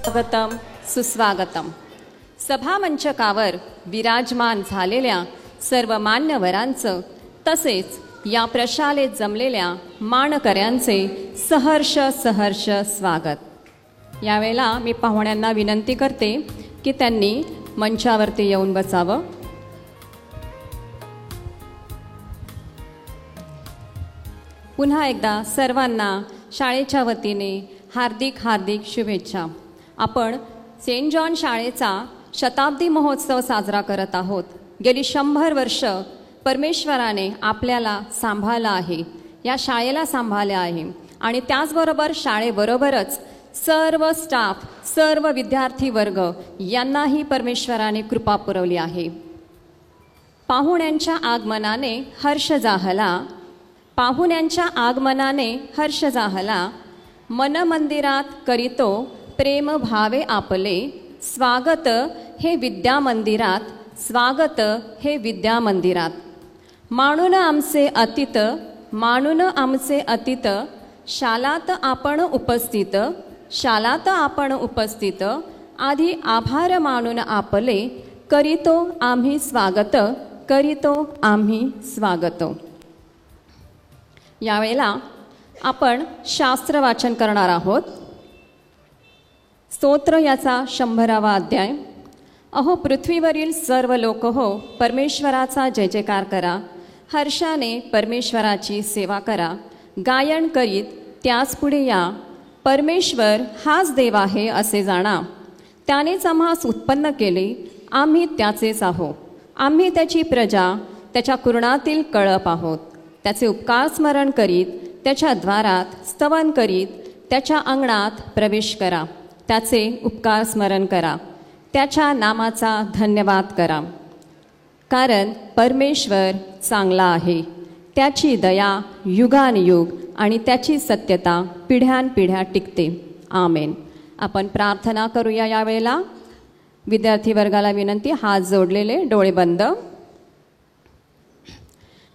स्वागतम सुस्वागतम. सभामंचकावर विराजमान झालेल्या सर्व मान्यवरांचं तसेच या प्रशालेत जमलेल्या माणकऱ्यांचे सहर्ष सहर्ष स्वागत. यावेळेला मी पाहुण्यांना विनंती करते की त्यांनी मंचावरती येऊन बसावं. पुन्हा एकदा सर्वांना शाळेच्या वतीने हार्दिक हार्दिक शुभेच्छा. आपण सेंट जॉन शाळेचा शताब्दी महोत्सव साजरा करत आहोत. गेली 100 वर्ष परमेश्वराने आपल्याला सांभाळलं आहे, या शाळेला सांभाळले आहे आणि त्याचबरोबर शाळेबरोबरच सर्व स्टाफ, सर्व विद्यार्थी वर्ग यांनाही परमेश्वराने कृपा पुरवली आहे. पाहुण्यांच्या आगमनाने हर्ष जाहला, पाहुण्यांच्या आगमनाने हर्ष जाहला. मन मंदिरात करीतो प्रेम भावे आपले, स्वागत हे विद्या मंदिरात, स्वागत हे विद्या मंदिरात. मानून आमचे अतीत, मानून आमचे अतीत, शालात आपण उपस्थित, शालात आपण उपस्थित. आधी आभार मानून आपले, करीतो आम्ही स्वागत, करीतो आम्ही स्वागत. यावेळेला आपण शास्त्र वाचन करणार आहोत. स्तोत्र याचा 100वा अध्याय. अहो पृथ्वीवरील सर्व लोक हो, परमेश्वराचा जय जयकार करा. हर्षाने परमेश्वराची सेवा करा. गायन करीत त्याच पुढे या. परमेश्वर हाच देव आहे असे जाणा. त्यानेच आम्हास उत्पन्न केले, आम्ही त्याचेच आहो. आम्ही त्याची प्रजा, त्याच्या कुरणातील कळप आहोत. त्याचे उपकार स्मरण करीत त्याच्या द्वारात स्तवन करीत त्याच्या अंगणात प्रवेश करा. त्याचे उपकार स्मरण करा, त्याच्या नामाचा धन्यवाद करा. कारण परमेश्वर चांगला आहे, त्याची दया युगानयुग आणि त्याची सत्यता पिढ्यानपिढ्या टिकते. आमेन. आपण प्रार्थना करूया. यावेळेला विद्यार्थी वर्गाला विनंती, हात जोडलेले, डोळे बंद.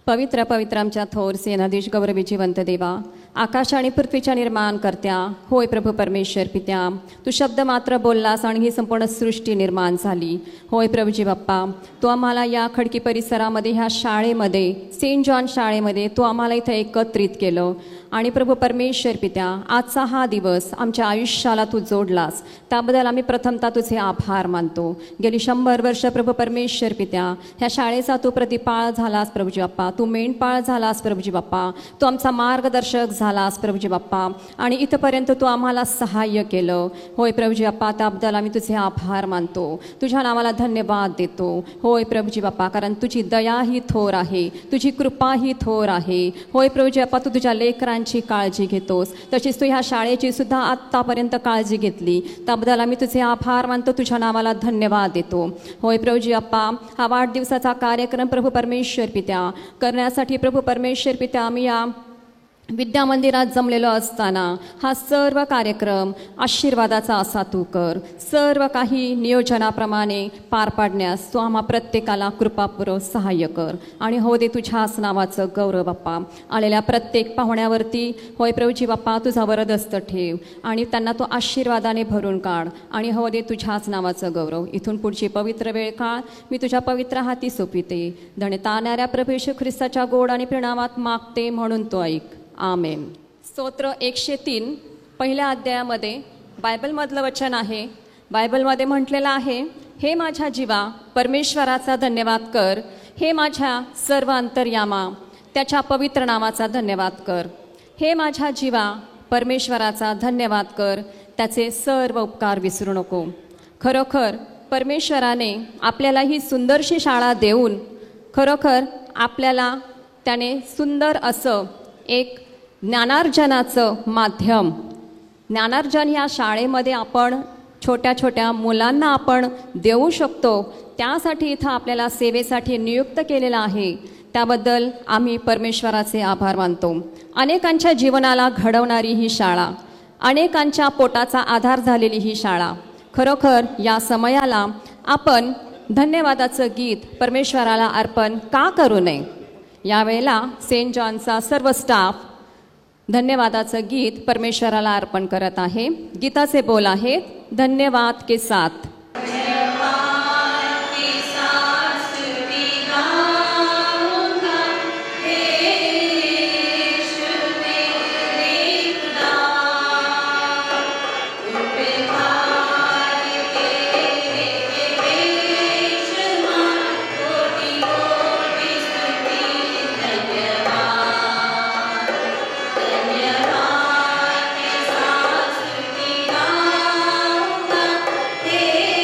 पवित्र पवित्र आमच्या थोर सेनाधीश गौरवी जिवंत देवा, आकाश आणि पृथ्वीच्या निर्माण करत्या, होय प्रभू परमेश्वर पित्या, तू शब्द मात्र बोललास आणि ही संपूर्ण सृष्टी निर्माण झाली. होय प्रभूजी बाप्पा, तू आम्हाला या खडकी परिसरामध्ये, ह्या शाळेमध्ये, सेंट जॉन शाळेमध्ये तू आम्हाला इथं एकत्रित केलं. आणि प्रभू परमेश्वर पित्या, आजचा हा दिवस आमच्या आयुष्याला तू जोडलास, त्याबद्दल आम्ही प्रथमतः तुझे आभार मानतो. गेली 100 वर्ष प्रभू परमेश्वर पित्या ह्या शाळेचा तू प्रतिपाळ झालास प्रभूजी बाप्पा, तू मेंढपाळ झालास प्रभूजी बाप्पा, तू आमचा मार्गदर्शक झालास प्रभूजी बाप्पा आणि इथपर्यंत तू आम्हाला सहाय्य केलं. होय प्रभूजी बाप्पा, त्याबद्दल आम्ही तुझे आभार मानतो, तुझ्या नावाला धन्यवाद देतो. होय प्रभूजी बाप्पा, कारण तुझी दया ही थोर आहे, तुझी कृपा ही थोर आहे. होय प्रभूजी बाप्पा, तू तुझ्या लेकरांची काळजी घेतोस, तशीच तू ह्या शाळेची सुद्धा आत्तापर्यंत काळजी घेतली, त्याबद्दल आम्ही तुझे आभार मानतो, तुझ्या नावाला धन्यवाद देतो. होय प्रभूजी बाप्पा, हा वाढदिवसाचा कार्यक्रम प्रभू परमेश्वर पित्या करण्यासाठी प्रभू परमेश्वर पित्या आम्ही या विद्यामंदिरात जमलेलो असताना हा सर्व कार्यक्रम आशीर्वादाचा असा तू कर. सर्व काही नियोजनाप्रमाणे पार पाडण्यास तू आम्हा प्रत्येकाला कृपापूर्वक सहाय्य कर. आणि हो दे तुझ्याच नावाचं गौरव बाप्पा. आलेल्या प्रत्येक पाहुण्यावरती होय प्रभूजी बाप्पा तुझा वरदहस्त ठेव आणि त्यांना तो आशीर्वादाने भरून काढ. आणि हो दे तुझ्याच नावाचं गौरव. इथून पुढची पवित्र वेळ काळ मी तुझ्या पवित्र हाती सोपिते. धन्यताणाऱ्या प्रभू येशू ख्रिस्ताच्या गोड आणि प्रेमात मागते म्हणून तो ऐक. आमेन. स्तोत्र 103 पहिल्या अध्यायामध्ये बायबलमधलं वचन आहे. बायबलमध्ये म्हटलेलं आहे, हे माझ्या जीवा परमेश्वराचा धन्यवाद कर. हे माझ्या सर्व अंतर्यामा त्याच्या पवित्र नावाचा धन्यवाद कर. हे माझ्या जीवा परमेश्वराचा धन्यवाद कर. त्याचे सर्व उपकार विसरू नको. खरोखर परमेश्वराने आपल्याला ही सुंदरशी शाळा देऊन खरोखर आपल्याला त्याने सुंदर असं एक ज्ञानार्जनाचं माध्यम, ज्ञानार्जन ह्या शाळेमध्ये आपण छोट्या छोट्या मुलांना आपण देऊ शकतो. त्यासाठी इथं आपल्याला सेवेसाठी नियुक्त केलेलं आहे. त्याबद्दल आम्ही परमेश्वराचे आभार मानतो. अनेकांच्या जीवनाला घडवणारी ही शाळा, अनेकांच्या पोटाचा आधार झालेली ही शाळा. खरोखर या समयाला आपण धन्यवादाचं गीत परमेश्वराला अर्पण का करू नये. यावेळेला सेंट जॉनचा सर्व स्टाफ धन्यवादाचं गीत परमेश्वराला अर्पण करत आहे. गीताचे बोल आहेत, धन्यवाद के साथ. Hey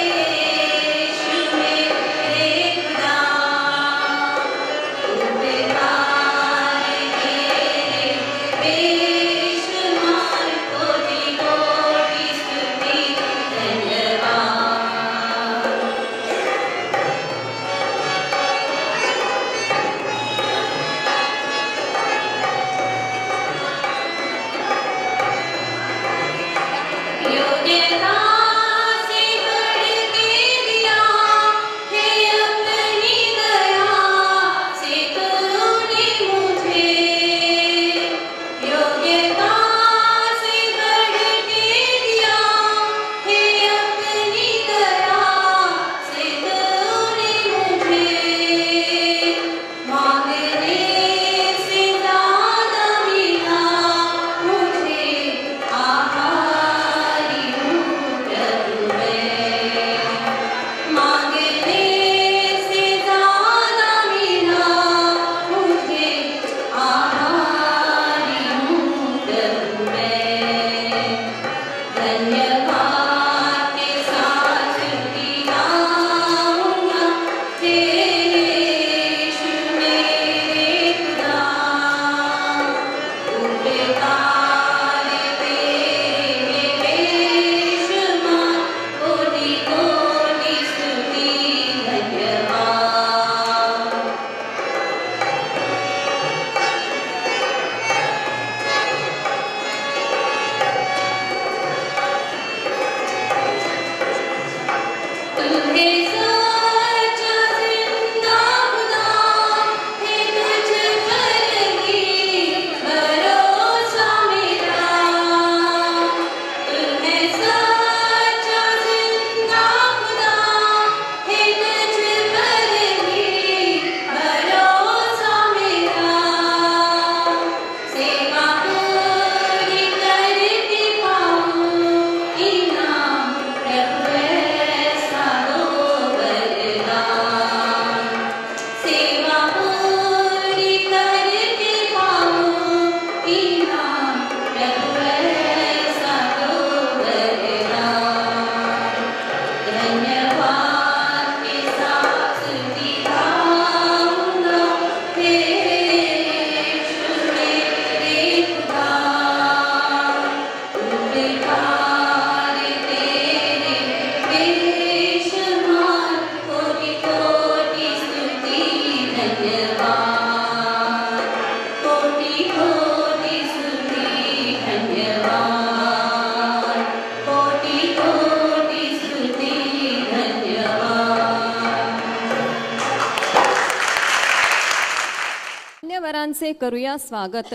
मान्यवरांचे करूया स्वागत,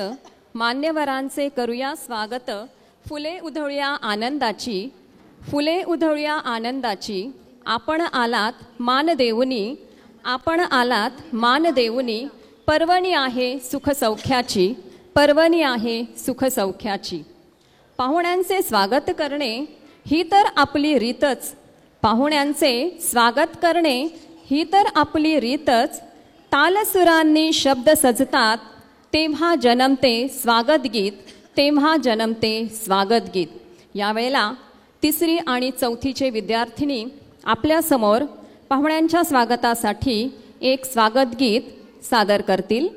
मान्यवरांचे करूया स्वागत. फुले उधळूया आनंदाची, फुले उधळूया आनंदाची. आपण आलात मान देऊनी, आपण आलात मान देऊनी. पर्वणी आहे सुख सौख्याची, पर्वणी आहे सुख सौख्याची. पाहुण्यांचे स्वागत करणे ही तर आपली रीतच, पाहुण्यांचे स्वागत करणे ही तर आपली रीतच. तालसुरांनी शब्द सजतात तेव्हा जन्मते स्वागत गीत, तेव्हा जन्मते स्वागत गीत. यावेळेला तिसरी आणि चौथीचे विद्यार्थिनी आपल्यासमोर पाहुण्यांच्या स्वागतासाठी एक स्वागत गीत सादर करतील.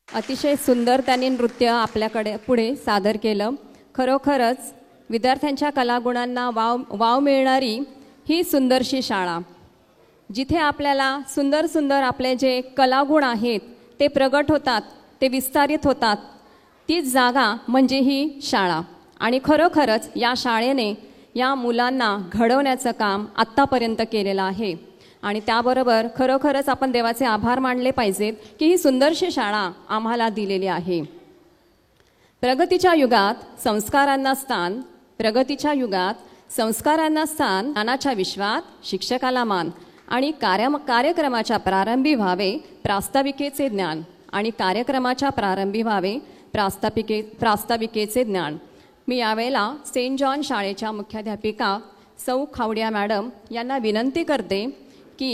अतिशय सुंदर त्यांनी नृत्य आपल्याकडे पुढे सादर केलं. खरोखरच विद्यार्थ्यांच्या कलागुणांना वाव मिळणारी ही सुंदरशी शाळा, जिथे आपल्याला सुंदर सुंदर आपले जे कलागुण आहेत ते प्रगट होतात, ते विस्तारित होतात. तीच जागा म्हणजे ही शाळा. आणि खरोखरच या शाळेने या मुलांना घडवण्याचं काम आत्तापर्यंत केलेलं आहे. आणि त्याबरोबर खरोखरच आपण देवाचे आभार मानले पाहिजेत की ही सुंदरशी शाळा आम्हाला दिलेली आहे. प्रगतीच्या युगात संस्कारांना स्थान, प्रगतीच्या युगात संस्कारांना स्थान, ज्ञानाच्या विश्वात शिक्षकाला मान. आणि कार्यक्रमाच्या प्रारंभी व्हावे प्रास्ताविकेचे ज्ञान, आणि कार्यक्रमाच्या प्रारंभी व्हावे प्रास्ताविकेचे ज्ञान. मी यावेळेला सेंट जॉन शाळेच्या मुख्याध्यापिका सौ खावडिया मॅडम यांना विनंती करते की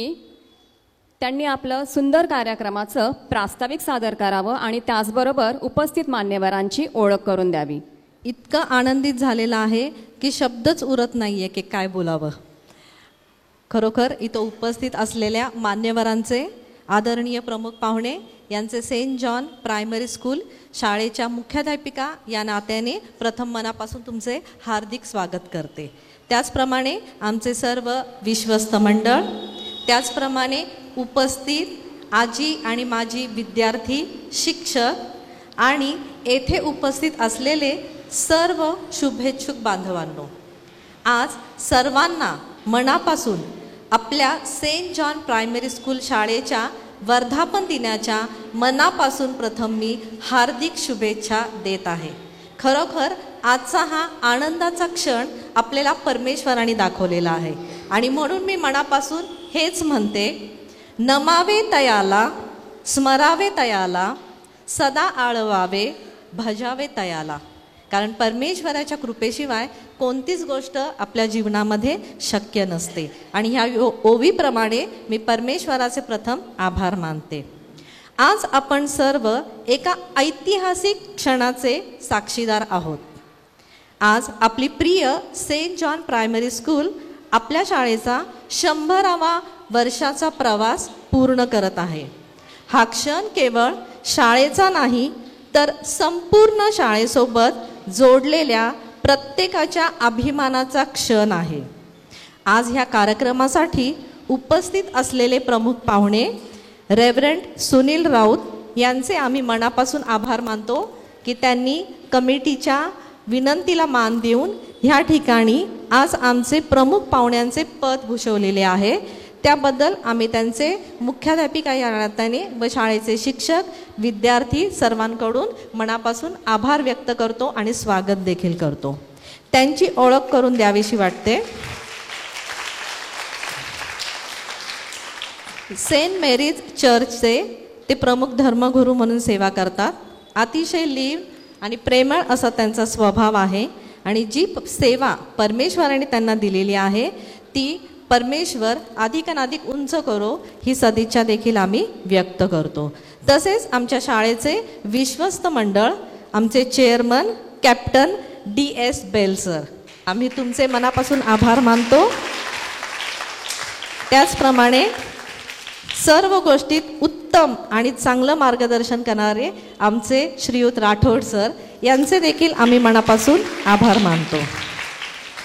त्यांनी आपलं सुंदर कार्यक्रमाचं प्रास्ताविक सादर करावं आणि त्याचबरोबर उपस्थित मान्यवरांची ओळख करून द्यावी. इतकं आनंदित झालेला आहे की शब्दच उरत नाही आहे की काय बोलावं. खरोखर इथं उपस्थित असलेल्या मान्यवरांचे, आदरणीय प्रमुख पाहुणे यांचे सेंट जॉन प्रायमरी स्कूल शाळेच्या मुख्याध्यापिका या नात्याने प्रथम मनापासून तुमचे हार्दिक स्वागत करते. त्याचप्रमाणे आमचे सर्व विश्वस्त मंडळ, त्याचप्रमाणे उपस्थित आजी आणि माजी विद्यार्थी, शिक्षक आणि येथे उपस्थित असलेले सर्व शुभेच्छुक बांधवांनो, आज सर्वांना मनापासून आपल्या सेंट जॉन प्रायमरी स्कूल शाळेच्या वर्धापन दिनाच्या मनापासून प्रथम मी हार्दिक शुभेच्छा देत आहे. खरोखर आजचा हा आनंदाचा क्षण आपल्याला परमेश्वराने दाखवलेला आहे आणि म्हणून मी मनापासून हेच म्हणते, नमावे तयाला, स्मरावे तयाला, सदा आळवावे, भजावे तयाला. कारण परमेश्वराच्या कृपेशिवाय कोणतीच गोष्ट आपल्या जीवनामध्ये शक्य नसते आणि ह्या ओवीप्रमाणे मी परमेश्वराचे प्रथम आभार मानते. आज आपण सर्व एका ऐतिहासिक क्षणाचे साक्षीदार आहोत. आज आपली प्रिय सेंट जॉन प्रायमरी स्कूल आपल्या शाळेचा 100वा वर्षाचा प्रवास पूर्ण करत आहे. हा क्षण केवळ शाळेचा नाही तर संपूर्ण शाळेसोबत जोडलेल्या प्रत्येकाच्या अभिमानाचा क्षण आहे. आज ह्या कार्यक्रमासाठी उपस्थित असलेले प्रमुख पाहुणे रेव्हरंड सुनील राऊत यांचे आम्ही मनापासून आभार मानतो की त्यांनी कमिटीच्या विनंतीला मान देऊन ह्या ठिकाणी आज आमचे प्रमुख पाहुण्यांचे पद भूषवलेले आहे. त्याबद्दल आम्ही त्यांचे मुख्याध्यापिका या नात्याने व शाळेचे शिक्षक, विद्यार्थी सर्वांकडून मनापासून आभार व्यक्त करतो आणि स्वागत देखील करतो. त्यांची ओळख करून द्यावीशी वाटते. सेंट मेरीज चर्चचे ते प्रमुख धर्मगुरू म्हणून सेवा करतात. अतिशय लीव आणि प्रेमळ असा त्यांचा स्वभाव आहे आणि जी सेवा परमेश्वराने त्यांना दिलेली आहे ती परमेश्वर अधिकाधिक उंच करो ही सदिच्छा देखील आम्ही व्यक्त करतो. तसेच आमच्या शाळेचे विश्वस्त मंडळ, आमचे chairman captain DS Bell sir, आम्ही तुमचे मनापासून आभार मानतो. त्याचप्रमाणे सर्व गोष्टीत उत्तम आणि चांगलं मार्गदर्शन करणारे आमचे श्रीयुत राठोड सर यांचे देखील आम्ही मनापासून आभार मानतो.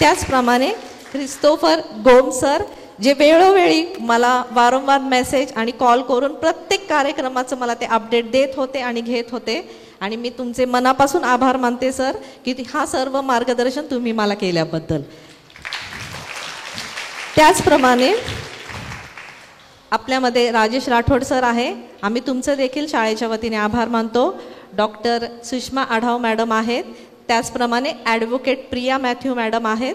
त्याचप्रमाणे क्रिस्तोफर गोम सर, जे वेळोवेळी मला वारंवार मेसेज आणि कॉल करून प्रत्येक कार्यक्रमाचं मला ते अपडेट देत होते आणि घेत होते आणि मी तुमचे मनापासून आभार मानते सर की हा सर्व मार्गदर्शन तुम्ही मला केल्याबद्दल. त्याचप्रमाणे आपल्यामध्ये राजेश राठोड सर आहे, आम्ही तुमचं देखील शाळेच्या वतीने आभार मानतो. डॉक्टर सुषमा आढाव मॅडम आहेत, त्याचप्रमाणे ॲडव्होकेट प्रिया मॅथ्यू मॅडम आहेत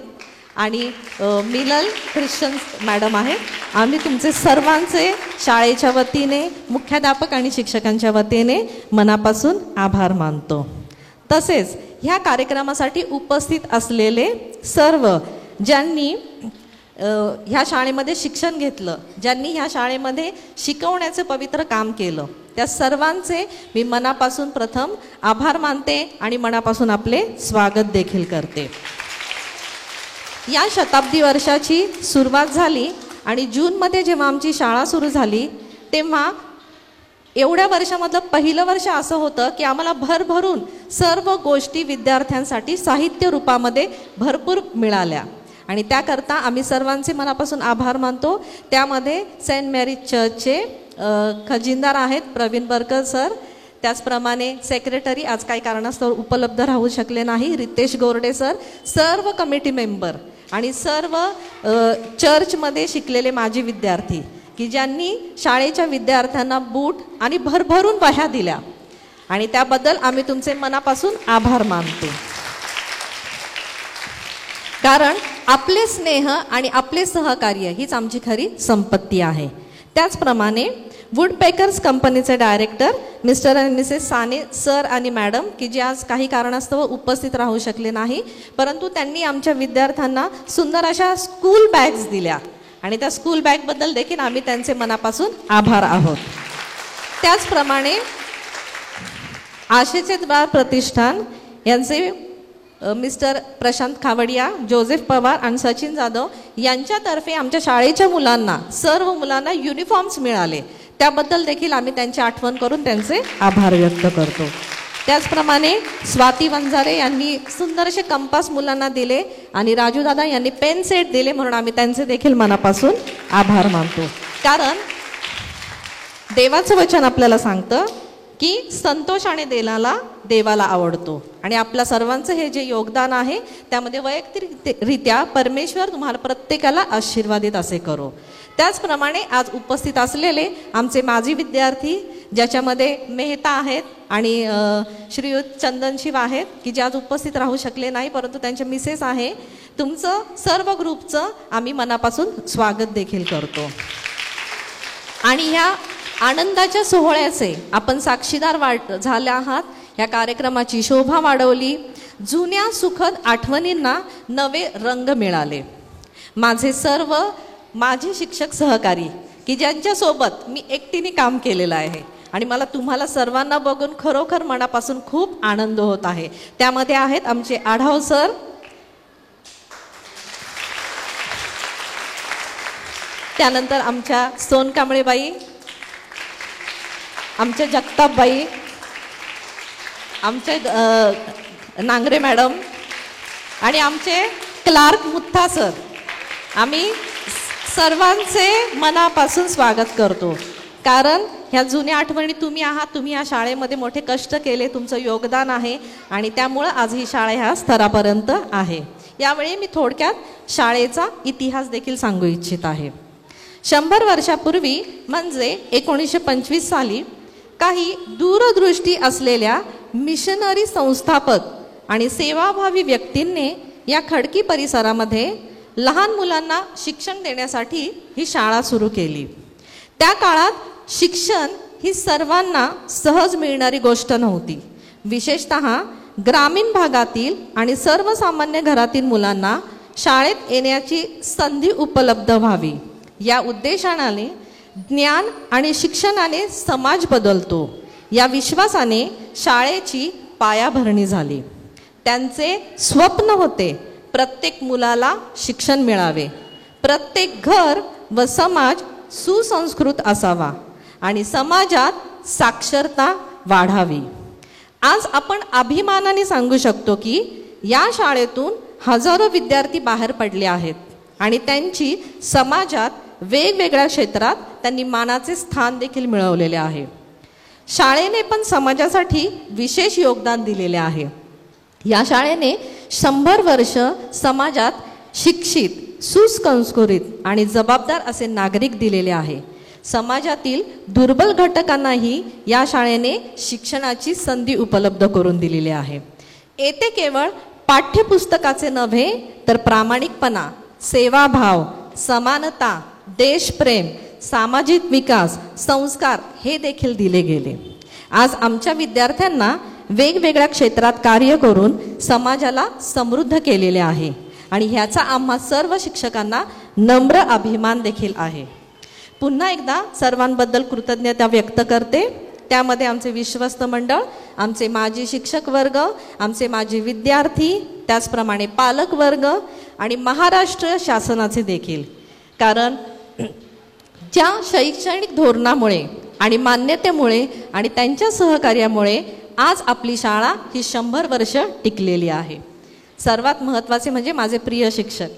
आणि मिनल ख्रिश्चन मॅडम आहेत. आम्ही तुमचे सर्वांचे शाळेच्या वतीने, मुख्याध्यापक आणि शिक्षकांच्या वतीने मनापासून आभार मानतो. तसेच ह्या कार्यक्रमासाठी उपस्थित असलेले सर्व ज्यांनी ह्या शाळेमध्ये शिक्षण घेतलं, ज्यांनी ह्या शाळेमध्ये शिकवण्याचं पवित्र काम केलं, त्या सर्वांचे मी मनापासून प्रथम आभार मानते आणि मनापासून आपले स्वागत देखील करते. या शताब्दी वर्षाची सुरुवात झाली आणि जूनमध्ये जेव्हा आमची शाळा सुरू झाली तेव्हा एवढ्या वर्षामधलं पहिलं वर्ष असं होतं की आम्हाला भरभरून सर्व गोष्टी विद्यार्थ्यांसाठी साहित्य रूपामध्ये भरपूर मिळाल्या आणि त्याकरता आम्ही सर्वांचे मनापासून आभार मानतो. त्यामध्ये सेंट मेरीज चर्चचे खजिनदार आहेत प्रवीण बरकर सर, त्याचप्रमाणे सेक्रेटरी आज काही कारणास्तव उपलब्ध राहू शकले नाही रितेश गोरडे सर, सर्व कमिटी मेंबर आणि सर्व चर्चमध्ये शिकलेले माजी विद्यार्थी की ज्यांनी शाळेच्या विद्यार्थ्यांना बूट आणि भरभरून वह्या दिल्या आणि त्याबद्दल आम्ही तुमचे मनापासून आभार मानतो. कारण आपले स्नेह आणि आपले सहकार्य हीच आमची खरी संपत्ती आहे. त्याचप्रमाणे वुडपेकर्स कंपनीचे डायरेक्टर मिस्टर आणि मिसेस साने सर आणि मॅडम की जे आज काही कारणास्तव उपस्थित राहू शकले नाही, परंतु त्यांनी आमच्या विद्यार्थ्यांना सुंदर अशा स्कूल बॅग्स दिल्या आणि त्या स्कूल बॅगबद्दल देखील आम्ही त्यांचे मनापासून आभार आहोत. त्याचप्रमाणे आशेचे द्वार प्रतिष्ठान यांचे मिस्टर प्रशांत खावडिया, जोसेफ पवार आणि सचिन जाधव यांच्यातर्फे आमच्या शाळेच्या मुलांना, सर्व मुलांना युनिफॉर्म्स मिळाले. त्याबद्दल देखील आम्ही त्यांची आठवण करून त्यांचे आभार व्यक्त करतो. त्याचप्रमाणे स्वाती वंजारे यांनी सुंदरसे कंपास मुलांना दिले आणि राजूदादा यांनी पेन सेट दिले, म्हणून आम्ही त्यांचे देखील मनापासून आभार मानतो. कारण देवाचं वचन आपल्याला सांगतं की संतोषाने देवाला आवडतो. आणि आपल्या सर्वांचं हे जे योगदान आहे त्यामध्ये वैयक्तिकरित्या परमेश्वर तुम्हाला प्रत्येकाला आशीर्वादित असे करो. त्याचप्रमाणे आज उपस्थित असलेले आमचे माजी विद्यार्थी, ज्याच्यामध्ये मेहता आहेत आणि श्रीयुत चंदन शिव आहेत, की जे आज उपस्थित राहू शकले नाही, परंतु त्यांच्या मिसेस आहे. तुमचं सर्व ग्रुपचं आम्ही मनापासून स्वागत देखील करतो. आणि ह्या आनंदाच्या सोहळ्याचे आपण साक्षीदार झाले आहात. या कार्यक्रमाची शोभा वाढवली, जुन्या सुखद आठवणींना नवे रंग मिळाले. माझे सर्व माझे शिक्षक सहकारी, की ज्यांच्यासोबत मी एकटीने काम केलेलं आहे आणि मला तुम्हाला सर्वांना बघून खरोखर मनापासून खूप आनंद होत आहे. त्यामध्ये आहेत आमचे आढाव सर, त्यानंतर आमच्या सोनकांबळेबाई, आमच्या जगतापबाई, आमचे नांगरे मॅडम आणि आमचे क्लार्क मुत्था सर. आम्ही सर्वांचे मनापासून स्वागत करतो. कारण ह्या जुन्या आठवणी तुम्ही आहात, तुम्ही या शाळेमध्ये मोठे कष्ट केले, तुमचं योगदान आहे आणि त्यामुळं आज ही शाळा ह्या स्तरापर्यंत आहे. यावेळी मी थोडक्यात शाळेचा इतिहास देखील सांगू इच्छित आहे. 100 वर्षापूर्वी म्हणजे 1925 साली काही दूरदृष्टी असलेल्या मिशनरी संस्थापक आणि सेवाभावी व्यक्तींनी या खडकी परिसरामध्ये लहान मुलांना शिक्षण देण्यासाठी ही शाळा सुरू केली. त्या काळात शिक्षण ही सर्वांना सहज मिळणारी गोष्ट नव्हती. विशेषतः ग्रामीण भागातील आणि सर्वसामान्य घरातील मुलांना शाळेत येण्याची संधी उपलब्ध व्हावी या उद्देशाने ज्ञान आणि शिक्षणाने समाज बदलतो या विश्वासाने शाळेची पायाभरणी झाली. त्यांचे स्वप्न होते प्रत्येक मुलाला शिक्षण मिळावे, प्रत्येक घर व समाज सुसंस्कृत असावा आणि समाजात साक्षरता वाढावी. आज आपण अभिमानाने सांगू शकतो की या शाळेतून हजारो विद्यार्थी बाहेर पडले आहेत आणि त्यांची समाजात वेगवेगळ्या क्षेत्रात त्यांनी मानाचे स्थान देखील मिळवलेले आहे. शाळेने पण समाजासाठी विशेष योगदान दिलेले आहे. या शाळेने 100 वर्ष समाजात शिक्षित, सुसंस्कृत आणि जबाबदार असे नागरिक दिलेले आहे. समाजातील दुर्बल घटकांनाही या शाळेने शिक्षणाची संधी उपलब्ध करून दिलेली आहे. येथे केवळ पाठ्यपुस्तकाचे नव्हे तर प्रामाणिकपणा, सेवाभाव, समानता, देशप्रेम, सामाजिक विकास, संस्कार हे देखील दिले गेले. आज आमच्या विद्यार्थ्यांना वेगवेगळ्या क्षेत्रात कार्य करून समाजाला समृद्ध केलेले आहे आणि ह्याचा आम्हा सर्व शिक्षकांना नम्र अभिमान देखील आहे. पुन्हा एकदा सर्वांबद्दल कृतज्ञता व्यक्त करते. त्यामध्ये आमचे विश्वस्त मंडळ, आमचे माजी शिक्षक वर्ग, आमचे माजी विद्यार्थी, त्याचप्रमाणे पालक वर्ग आणि महाराष्ट्र शासनाचे देखील. कारण ज्या शैक्षणिक धोरणामुळे आणि मान्यतेमुळे आणि त्यांच्या सहकार्यामुळे आज आपली शाळा ही 100 वर्ष टिकलेली आहे. सर्वात महत्त्वाचे म्हणजे माझे प्रिय शिक्षक.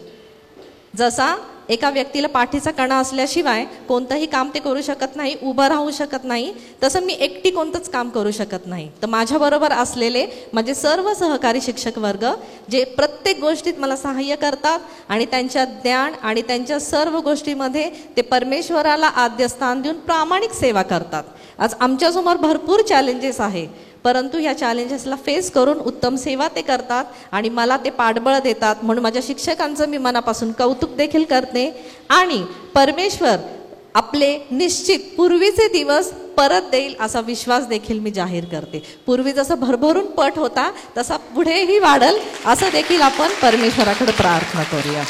जसा एका व्यक्तीला पाठीचा कणा असल्याशिवाय कोणतंही काम ते करू शकत नाही, उभं राहू शकत नाही, तसं मी एकटी कोणतंच काम करू शकत नाही. तर माझ्याबरोबर असलेले माझे सर्व सहकारी शिक्षक वर्ग जे प्रत्येक गोष्टीत मला सहाय्य करतात आणि त्यांच्या ज्ञान आणि त्यांच्या सर्व गोष्टीमध्ये ते परमेश्वराला आद्य स्थान देऊन प्रामाणिक सेवा करतात. आज आमच्यासमोर भरपूर चॅलेंजेस आहे, परंतु ह्या चॅलेंजेसला फेस करून उत्तम सेवा ते करतात आणि मला ते पाठबळ देतात. म्हणून माझ्या शिक्षकांचं मी मनापासून कौतुक देखील करते आणि परमेश्वर आपले निश्चित पूर्वीचे दिवस परत देईल असा विश्वास देखील मी जाहीर करते. पूर्वी जसं भरभरून पट होता तसा पुढेही वाढेल असं देखील आपण परमेश्वराकडे प्रार्थना करूया.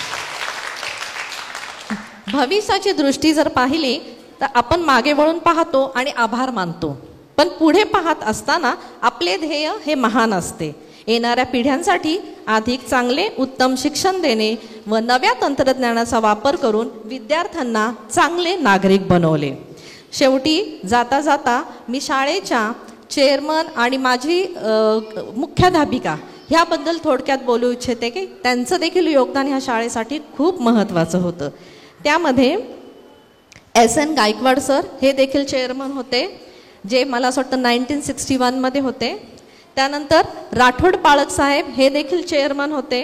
भविष्याची दृष्टी जर पाहिली तर आपण मागे वळून पाहतो आणि आभार मानतो, पण पुढे पाहत असताना आपले ध्येय हे महान असते. येणाऱ्या पिढ्यांसाठी अधिक चांगले उत्तम शिक्षण देणे व नव्या तंत्रज्ञानाचा वापर करून विद्यार्थ्यांना चांगले नागरिक बनवले. शेवटी जाता जाता मी शाळेच्या चेअरमन आणि माझी मुख्याध्यापिका ह्याबद्दल थोडक्यात बोलू इच्छिते की त्यांचं देखील योगदान ह्या शाळेसाठी खूप महत्त्वाचं होतं. त्यामध्ये SN गायकवाड सर हे देखील चेअरमन होते, जे मला असं वाटतं 1961 होते. त्यानंतर राठोड पाळक साहेब हे देखील चेअरमन होते.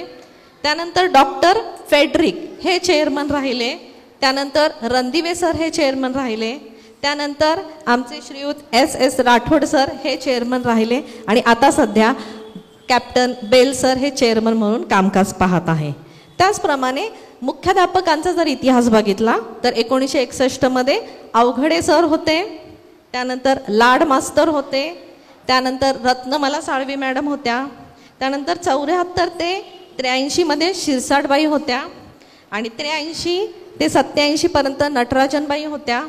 त्यानंतर डॉक्टर फेडरिक हे चेअरमन राहिले. त्यानंतर रणदिवे सर हे चेअरमन राहिले. त्यानंतर आमचे श्रीयुत SS राठोड सर हे चेअरमन राहिले आणि आता सध्या कॅप्टन बेल सर हे चेअरमन म्हणून कामकाज पाहत आहे. त्याचप्रमाणे मुख्याध्यापकांचा जर इतिहास बघितला तर 1961 अवघडे सर होते. त्यानंतर लाड मास्तर होते. त्यानंतर रत्नमाला साळवी मॅडम होत्या. त्यानंतर 74 ते 83 शिरसाटबाई होत्या आणि 83 ते 87 पर्यंत नटराजनबाई होत्या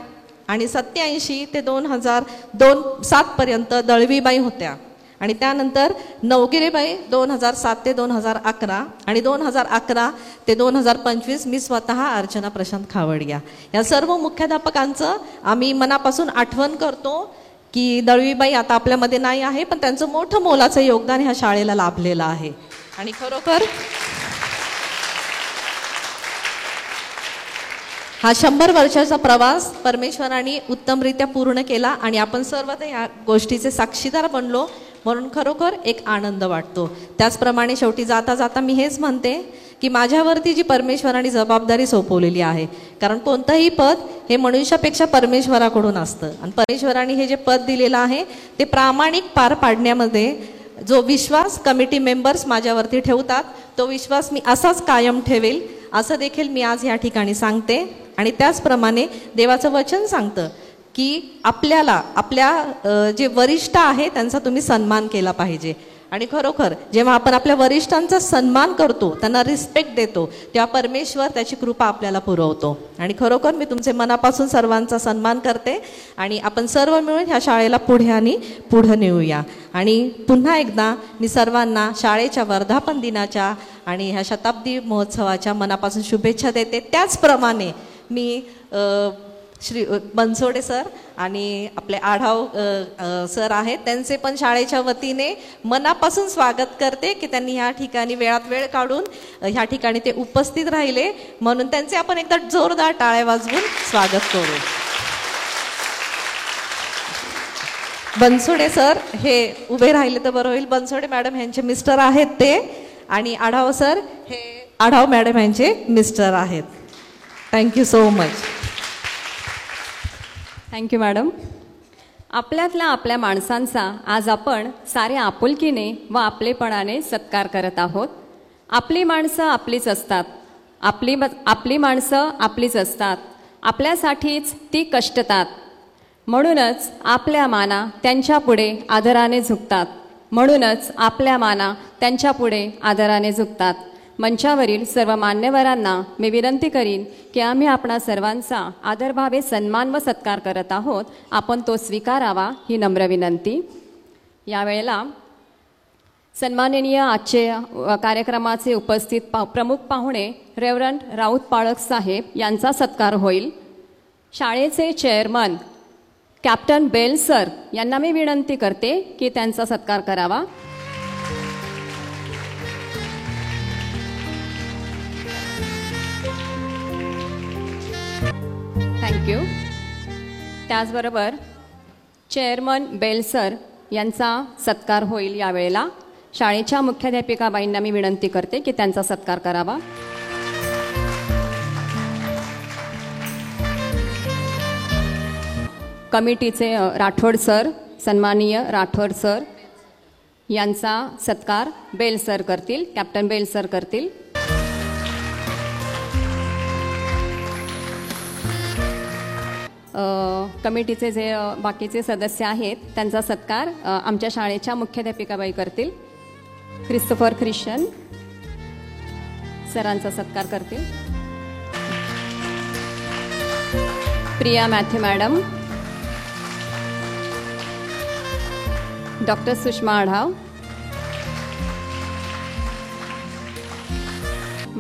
आणि 87 ते 2007 पर्यंत दळवीबाई होत्या आणि त्यानंतर नवगिरेबाई 2007 ते 2011 आणि 2011 ते 2025 मी स्वतः अर्चना प्रशांत खावडिया या सर्व मुख्याध्यापकांचं आम्ही मनापासून आठवण करतो की दळवीबाई आता आपल्यामध्ये नाही आहे, पण त्यांचं मोठं मोलाचं योगदान ह्या शाळेला लाभलेलं आहे. आणि खरोखर हा 100 वर्षाचा प्रवास परमेश्वराने उत्तमरित्या पूर्ण केला आणि आपण सर्व या गोष्टीचे साक्षीदार बनलो, म्हणून खरोखर एक आनंद वाटतो. त्याचप्रमाणे शेवटी जाता जाता मी हेच म्हणते की माझ्यावरती जी परमेश्वराने जबाबदारी सोपवलेली आहे, कारण कोणतंही पद हे मनुष्यापेक्षा परमेश्वराकडून असतं आणि परमेश्वराने हे जे पद दिलेलं आहे ते प्रामाणिक पार पाडण्यामध्ये जो विश्वास कमिटी मेंबर्स माझ्यावरती ठेवतात तो विश्वास मी असाच कायम ठेवेल असं देखील मी आज या ठिकाणी सांगते. आणि त्याचप्रमाणे देवाचं वचन सांगतं की आपल्याला आपल्या जे वरिष्ठ आहे त्यांचा तुम्ही सन्मान केला पाहिजे. आणि खरोखर जेव्हा आपण आपल्या वरिष्ठांचा सन्मान करतो, त्यांना रिस्पेक्ट देतो, तेव्हा परमेश्वर त्याची कृपा आपल्याला पुरवतो. आणि खरोखर मी तुमचे मनापासून सर्वांचा सन्मान करते आणि आपण सर्व मिळून ह्या शाळेला पुढे नेऊया. आणि पुन्हा एकदा मी सर्वांना शाळेच्या वर्धापन दिनाच्या आणि ह्या शताब्दी महोत्सवाच्या मनापासून शुभेच्छा देते. त्याचप्रमाणे मी श्री बनसोडे सर आणि आपले आढाव सर आहेत त्यांचे पण शाळेच्या वतीने मनापासून स्वागत करते की त्यांनी ह्या ठिकाणी वेळात वेळ काढून ह्या ठिकाणी ते उपस्थित राहिले, म्हणून त्यांचे आपण एकदा जोरदार टाळ्या वाजवून स्वागत करू. बनसोडे सर हे उभे राहिले तर बरं होईल. बनसोडे मॅडम यांचे मिस्टर आहेत ते, आणि आढाव सर हे आढाव मॅडम यांचे मिस्टर आहेत. Thank you so much. Thank you madam. आपल्यातल्या आपल्या माणसांचा आज आपण सारे आपुलकीने व आपलेपणाने सत्कार करत आहोत. आपली माणसं आपलीच असतात, आपली माणसं आपलीच असतात, आपल्यासाठीच ती कष्टतात. म्हणूनच आपल्या माना त्यांच्यापुढे आदराने झुकतात, म्हणूनच आपल्या माना त्यांच्यापुढे आदराने झुकतात. मंचावरील सर्व मान्यवरांना मी विनंती करीन की आम्ही आपणा सर्वांचा आदरभावे सन्मान व सत्कार करत आहोत, आपण तो स्वीकारावा ही नम्र विनंती. यावेळेला सन्माननीय आजचे कार्यक्रमाचे उपस्थित प्रमुख पाहुणे रेव्हरंड राऊत पाळक साहेब यांचा सत्कार होईल. शाळेचे चेअरमन कॅप्टन बेल सर यांना मी विनंती करते की त्यांचा सत्कार करावा. थँक्यू. त्याचबरोबर चेअरमन बेल सर यांचा सत्कार होईल. यावेळेला शाळेच्या मुख्याध्यापिकाबाईंना मी विनंती करते की त्यांचा सत्कार करावा. कमिटीचे राठोड सर, सन्माननीय राठोड सर यांचा सत्कार बेल सर करतील, कॅप्टन बेल सर करतील. कमिटीचे जे बाकीचे सदस्य आहेत त्यांचा सत्कार आमच्या शाळेच्या मुख्याध्यापिकाबाई करतील. क्रिस्टोफर ख्रिश्चन सरांचा सत्कार करतील. Priya Matthew madam, doctor Sushma Adhav,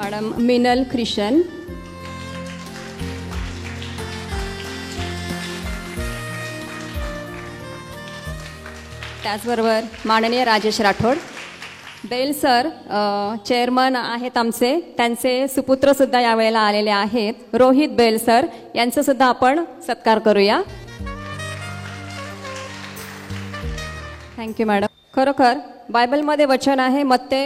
madam Minal Christian, त्याचबरोबर माननीय Rajesh Rathod. Bell sir chairman आहेत आमचे, त्यांचे सुपुत्रसुद्धा यावेळेला आलेले आहेत, रोहित बेल सर, यांचासुद्धा आपण सत्कार करूया. Thank you madam. खरोखर बायबलमध्ये वचन आहे मत्ते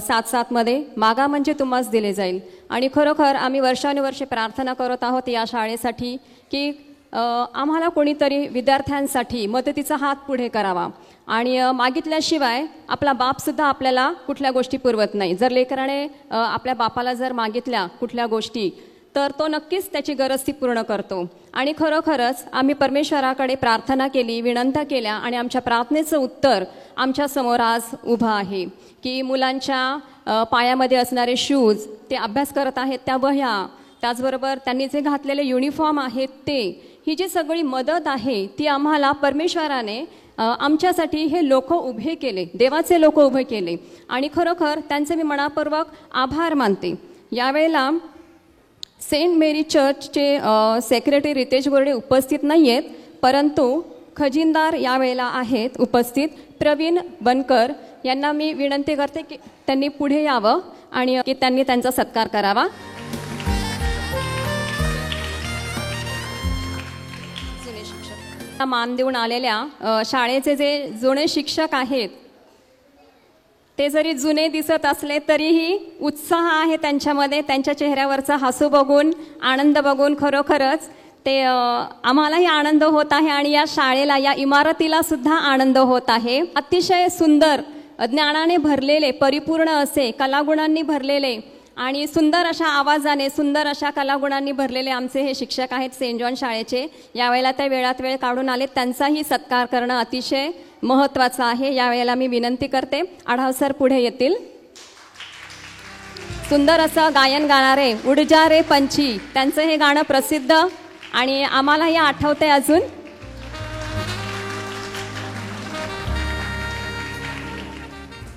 7:7 मागा म्हणजे तुम्हास दिले जाईल. आणि खरोखर आम्ही वर्षानुवर्षे प्रार्थना करत आहोत या शाळेसाठी की आम्हाला कोणीतरी विद्यार्थ्यांसाठी मदतीचा हात पुढे करावा. आणि मागितल्याशिवाय आपला बापसुद्धा आपल्याला कुठल्या गोष्टी पुरवत नाही. जर लेकराने आपल्या बापाला जर मागितल्या कुठल्या गोष्टी तर तो नक्कीच त्याची गरज ती पूर्ण करतो. आणि खरोखरच आम्ही परमेश्वराकडे प्रार्थना केली, विनंत्या केल्या आणि आमच्या प्रार्थनेचं उत्तर आमच्या समोर आज उभं आहे की मुलांच्या पायामध्ये असणारे शूज, ते अभ्यास करत आहेत त्या वह्या, त्याचबरोबर त्यांनी जे घातलेले युनिफॉर्म आहेत ते, ही जी सगळी मदत आहे ती आम्हाला परमेश्वराने आमच्यासाठी हे लोक उभे केले, देवाचे लोक उभे केले. आणि खरोखर त्यांचे मी मनापूर्वक आभार मानते. यावेळेला सेंट मेरी चर्चचे सेक्रेटरी रितेश गोरडे उपस्थित नाही आहेत, परंतु खजिनदार यावेळेला आहेत उपस्थित. प्रवीण बनकर यांना मी विनंती करते की त्यांनी पुढे यावं आणि की त्यांनी त्यांचा सत्कार करावा. मान देऊन आलेल्या शाळेचे जे जुने शिक्षक आहेत ते जरी जुने दिसत असले तरीही उत्साह आहे त्यांच्यामध्ये. त्यांच्या चेहऱ्यावरचा हसू बघून, आनंद बघून खरोखरच ते आम्हालाही आनंद होत आहे आणि या शाळेला, या इमारतीला सुद्धा आनंद होत आहे. अतिशय सुंदर, ज्ञानाने भरलेले, परिपूर्ण असे, कलागुणांनी भरलेले आणि सुंदर अशा आवाजाने, सुंदर अशा कलागुणांनी भरलेले आमचे हे शिक्षक आहेत सेंट जॉन शाळेचे. यावेळेला त्या वेळात वेळ काढून आले, त्यांचाही सत्कार करणं अतिशय महत्त्वाचं आहे. यावेळेला मी विनंती करते आढाव सर पुढे येतील. सुंदर असं गायन गाणारे उड जा रे पंछी, त्यांचं हे गाणं प्रसिद्ध आणि आम्हालाही आठवते अजून.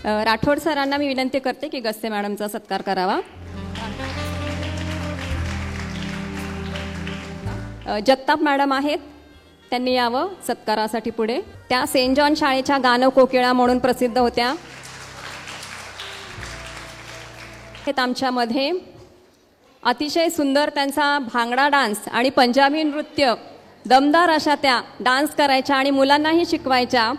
राठोड सरांना मी विनंती करते की गस्ते मॅडमचा सत्कार करावा. जगताप मॅडम आहेत, त्यांनी यावं सत्कारासाठी पुढे. त्या सेंट जॉन शाळेच्या गाणं कोकिळा म्हणून प्रसिद्ध होत्या. आमच्यामध्ये अतिशय सुंदर त्यांचा भांगडा डान्स आणि पंजाबी नृत्य, दमदार अशा त्या डान्स करायच्या आणि मुलांनाही शिकवायच्या.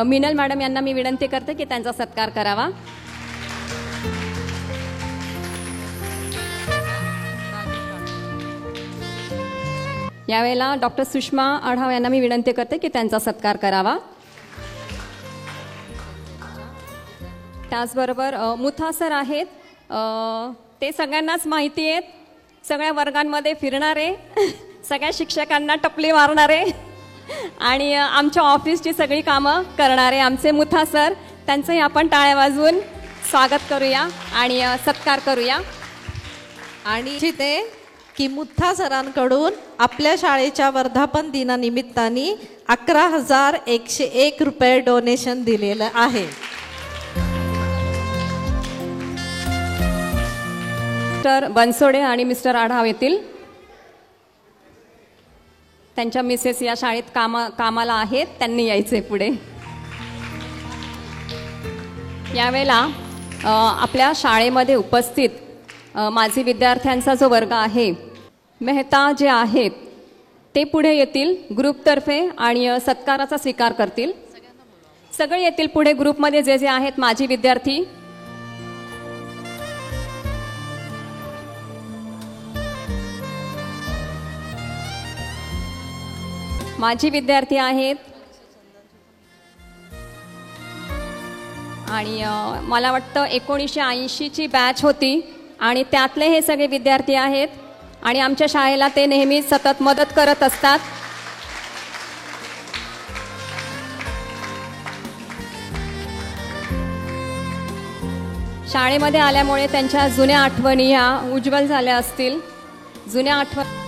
मिनल मॅडम यांना मी विनंती करते की त्यांचा सत्कार करावा. यावेळेला डॉक्टर सुषमा आढाव यांना मी विनंती करते की त्यांचा सत्कार करावा. त्याचबरोबर मुथा सर आहेत, ते सगळ्यांनाच माहिती आहेत, सगळ्या वर्गांमध्ये फिरणारे, सगळ्या शिक्षकांना टपली मारणारे आणि आमच्या ऑफिसची सगळी कामं करणारे आमचे मुथा सर. त्यांचंही आपण टाळ्या वाजवून स्वागत करूया आणि सत्कार करूया. आणि ते की मुथा सरांकडून आपल्या शाळेच्या वर्धापन दिनानिमित्ताने 11,101 रुपये डोनेशन दिलेलं आहे. मिस्टर बनसोडे आणि मिस्टर आढाव येतील. त्यांच्या मिसेस या शाळेत कामाला आहेत, त्यांनी यायचे पुढे. यावेळेला आपल्या शाळेमध्ये उपस्थित माजी विद्यार्थ्यांचा जो वर्ग आहे, मेहता जे आहेत ते पुढे येतील ग्रुपतर्फे आणि सत्काराचा स्वीकार करतील. सगळे येतील पुढे ग्रुपमध्ये जे जे आहेत माजी विद्यार्थी. माजी विद्यार्थी आहेत आणि मला वाटतं 1980ची बॅच होती आणि त्यातले हे सगळे विद्यार्थी आहेत आणि आमच्या शाळेला ते नेहमीच सतत मदत करत असतात. शाळेमध्ये आल्यामुळे त्यांच्या जुन्या आठवणी ह्या उज्ज्वल झाल्या असतील. जुन्या आठवणी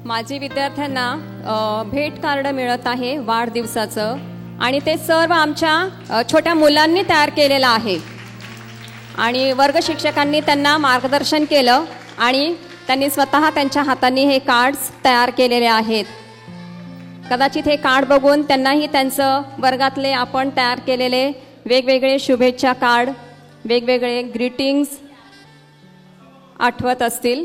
माजी विद्यार्थ्यांना भेट कार्ड मिळत आहे वाढदिवसाचं, आणि ते सर्व आमच्या छोट्या मुलांनी तयार केलेलं आहे. आणि वर्ग शिक्षकांनी त्यांना मार्गदर्शन केलं आणि त्यांनी स्वतः त्यांच्या हातांनी हे कार्ड्स तयार केलेले आहेत. कदाचित हे कार्ड बघून त्यांनाही त्यांचं वर्गातले आपण तयार केलेले वेगवेगळे शुभेच्छा कार्ड, वेगवेगळे ग्रीटिंग्स आठवत असतील.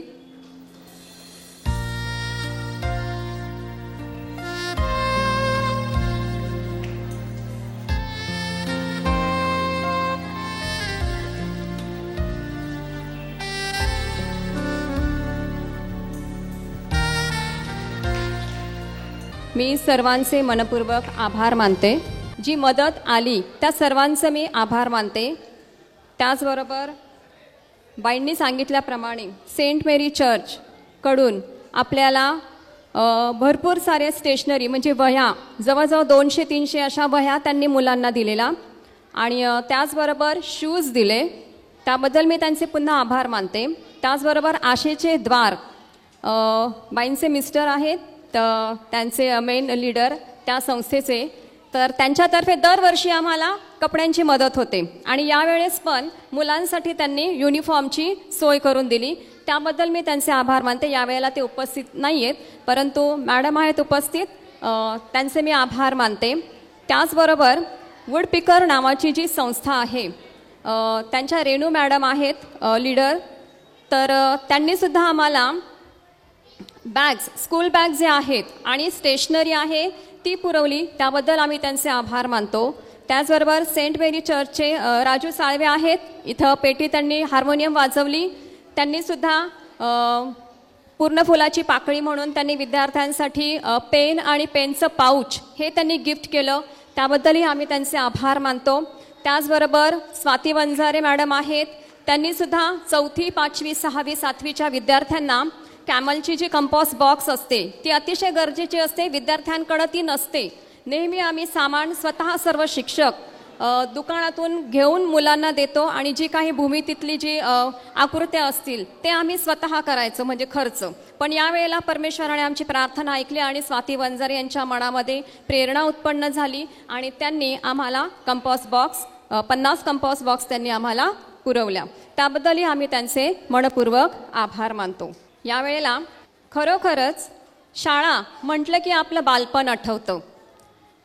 मी सर्वांचे मनपूर्वक आभार मानते. जी मदत आली त्या सर्वांचं मी आभार मानते. त्याचबरोबर बाईंनी सांगितल्याप्रमाणे सेंट मेरी चर्चकडून आपल्याला भरपूर सारे स्टेशनरी म्हणजे वह्या, जवळजवळ 200-300 अशा वह्या त्यांनी मुलांना दिलेला, आणि त्याचबरोबर शूज दिले. त्याबद्दल मी त्यांचे पुन्हा आभार मानते. त्याचबरोबर आशेचे द्वार बाईंचे मिस्टर आहेत, तर त्यांचे मेन लीडर त्या संस्थेचे, तर त्यांच्यातर्फे दरवर्षी आम्हाला कपड्यांची मदत होते आणि यावेळेस पण मुलांसाठी त्यांनी युनिफॉर्मची सोय करून दिली. त्याबद्दल मी त्यांचे आभार मानते. यावेळेला ते उपस्थित नाही आहेत, परंतु मॅडम आहेत उपस्थित, त्यांचे मी आभार मानते. त्याचबरोबर वुडपिकर नावाची जी संस्था आहे, त्यांच्या रेणू मॅडम आहेत लीडर, तर त्यांनीसुद्धा आम्हाला बॅग्स, स्कूल बॅग जे आहेत आणि स्टेशनरी आहे ती पुरवली. त्याबद्दल आम्ही त्यांचे आभार मानतो. त्याचबरोबर सेंट मेरी चर्चचे राजू साळवे आहेत, इथं पेटी त्यांनी हार्मोनियम वाजवली. त्यांनीसुद्धा पूर्ण फुलाची पाकळी म्हणून त्यांनी विद्यार्थ्यांसाठी पेन आणि पेनचं पाऊच हे त्यांनी गिफ्ट केलं. त्याबद्दलही आम्ही त्यांचे आभार मानतो. त्याचबरोबर स्वाती वंजारे मॅडम आहेत, त्यांनीसुद्धा 4थी, 5वी, 6वी, 7वीच्या विद्यार्थ्यांना कॅमलची जी कंपॉस्ट बॉक्स असते ती अतिशय गरजेची असते, विद्यार्थ्यांकडं ती नसते. नेहमी आम्ही सामान स्वतः सर्व शिक्षक दुकानातून घेऊन मुलांना देतो आणि जी काही भूमितीतली जी आकृत्या असतील ते आम्ही स्वतः करायचं म्हणजे खर्च. पण यावेळेला परमेश्वराने आमची प्रार्थना ऐकली आणि स्वाती वंजारे यांच्या मनामध्ये प्रेरणा उत्पन्न झाली आणि त्यांनी आम्हाला कंपॉस्ट बॉक्स 50 कंपॉस्ट बॉक्स त्यांनी आम्हाला पुरवल्या. त्याबद्दलही आम्ही त्यांचे मनपूर्वक आभार मानतो. यावेळेला खरोखरच शाळा म्हटलं की आपलं बालपण आठवतं.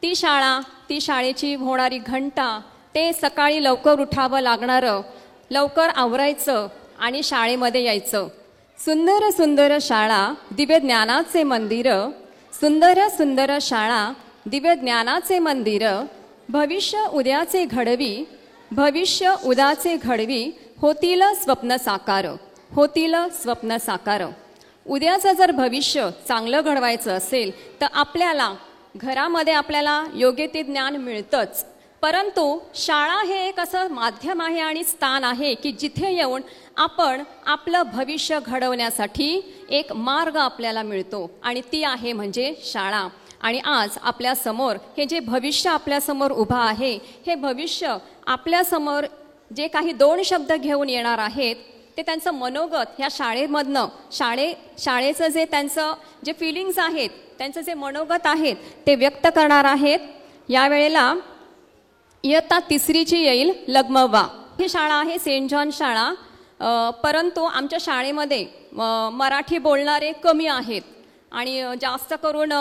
ती शाळा, ती शाळेची होणारी घंटा, ते सकाळी लवकर उठावं लागणारं, लवकर आवरायचं आणि शाळेमध्ये यायचं. सुंदर सुंदर शाळा दिव्य ज्ञानाचे मंदिर, सुंदर सुंदर शाळा दिव्य ज्ञानाचे मंदिर, भविष्य उद्याचे घडवी, भविष्य उद्याचे घडवी, होतील स्वप्न साकार, होतील स्वप्न साकार. उद्याचं जर भविष्य चांगलं घडवायचं असेल तर आपल्याला घरामध्ये आपल्याला योग्य ते ज्ञान मिळतंच, परंतु शाळा हे एक असं माध्यम आहे आणि स्थान आहे की जिथे येऊन आपण आपलं भविष्य घडवण्यासाठी एक मार्ग आपल्याला मिळतो आणि ती आहे म्हणजे शाळा. आणि आज आपल्यासमोर हे जे भविष्य आपल्यासमोर उभं आहे, हे भविष्य आपल्यासमोर जे काही 2 शब्द घेऊन येणार आहेत ते त्यांचं मनोगत ह्या शाळेमधनं, शाळेचं जे त्यांचं जे फिलिंग्स आहेत, त्यांचं जे मनोगत आहेत ते व्यक्त करणार आहेत. यावेळेला इयत्ता 3रीची येईल लगमवा. ही शाळा आहे सेंट जॉन शाळा, परंतु आमच्या शाळेमध्ये मराठी बोलणारे कमी आहेत आणि जास्त करून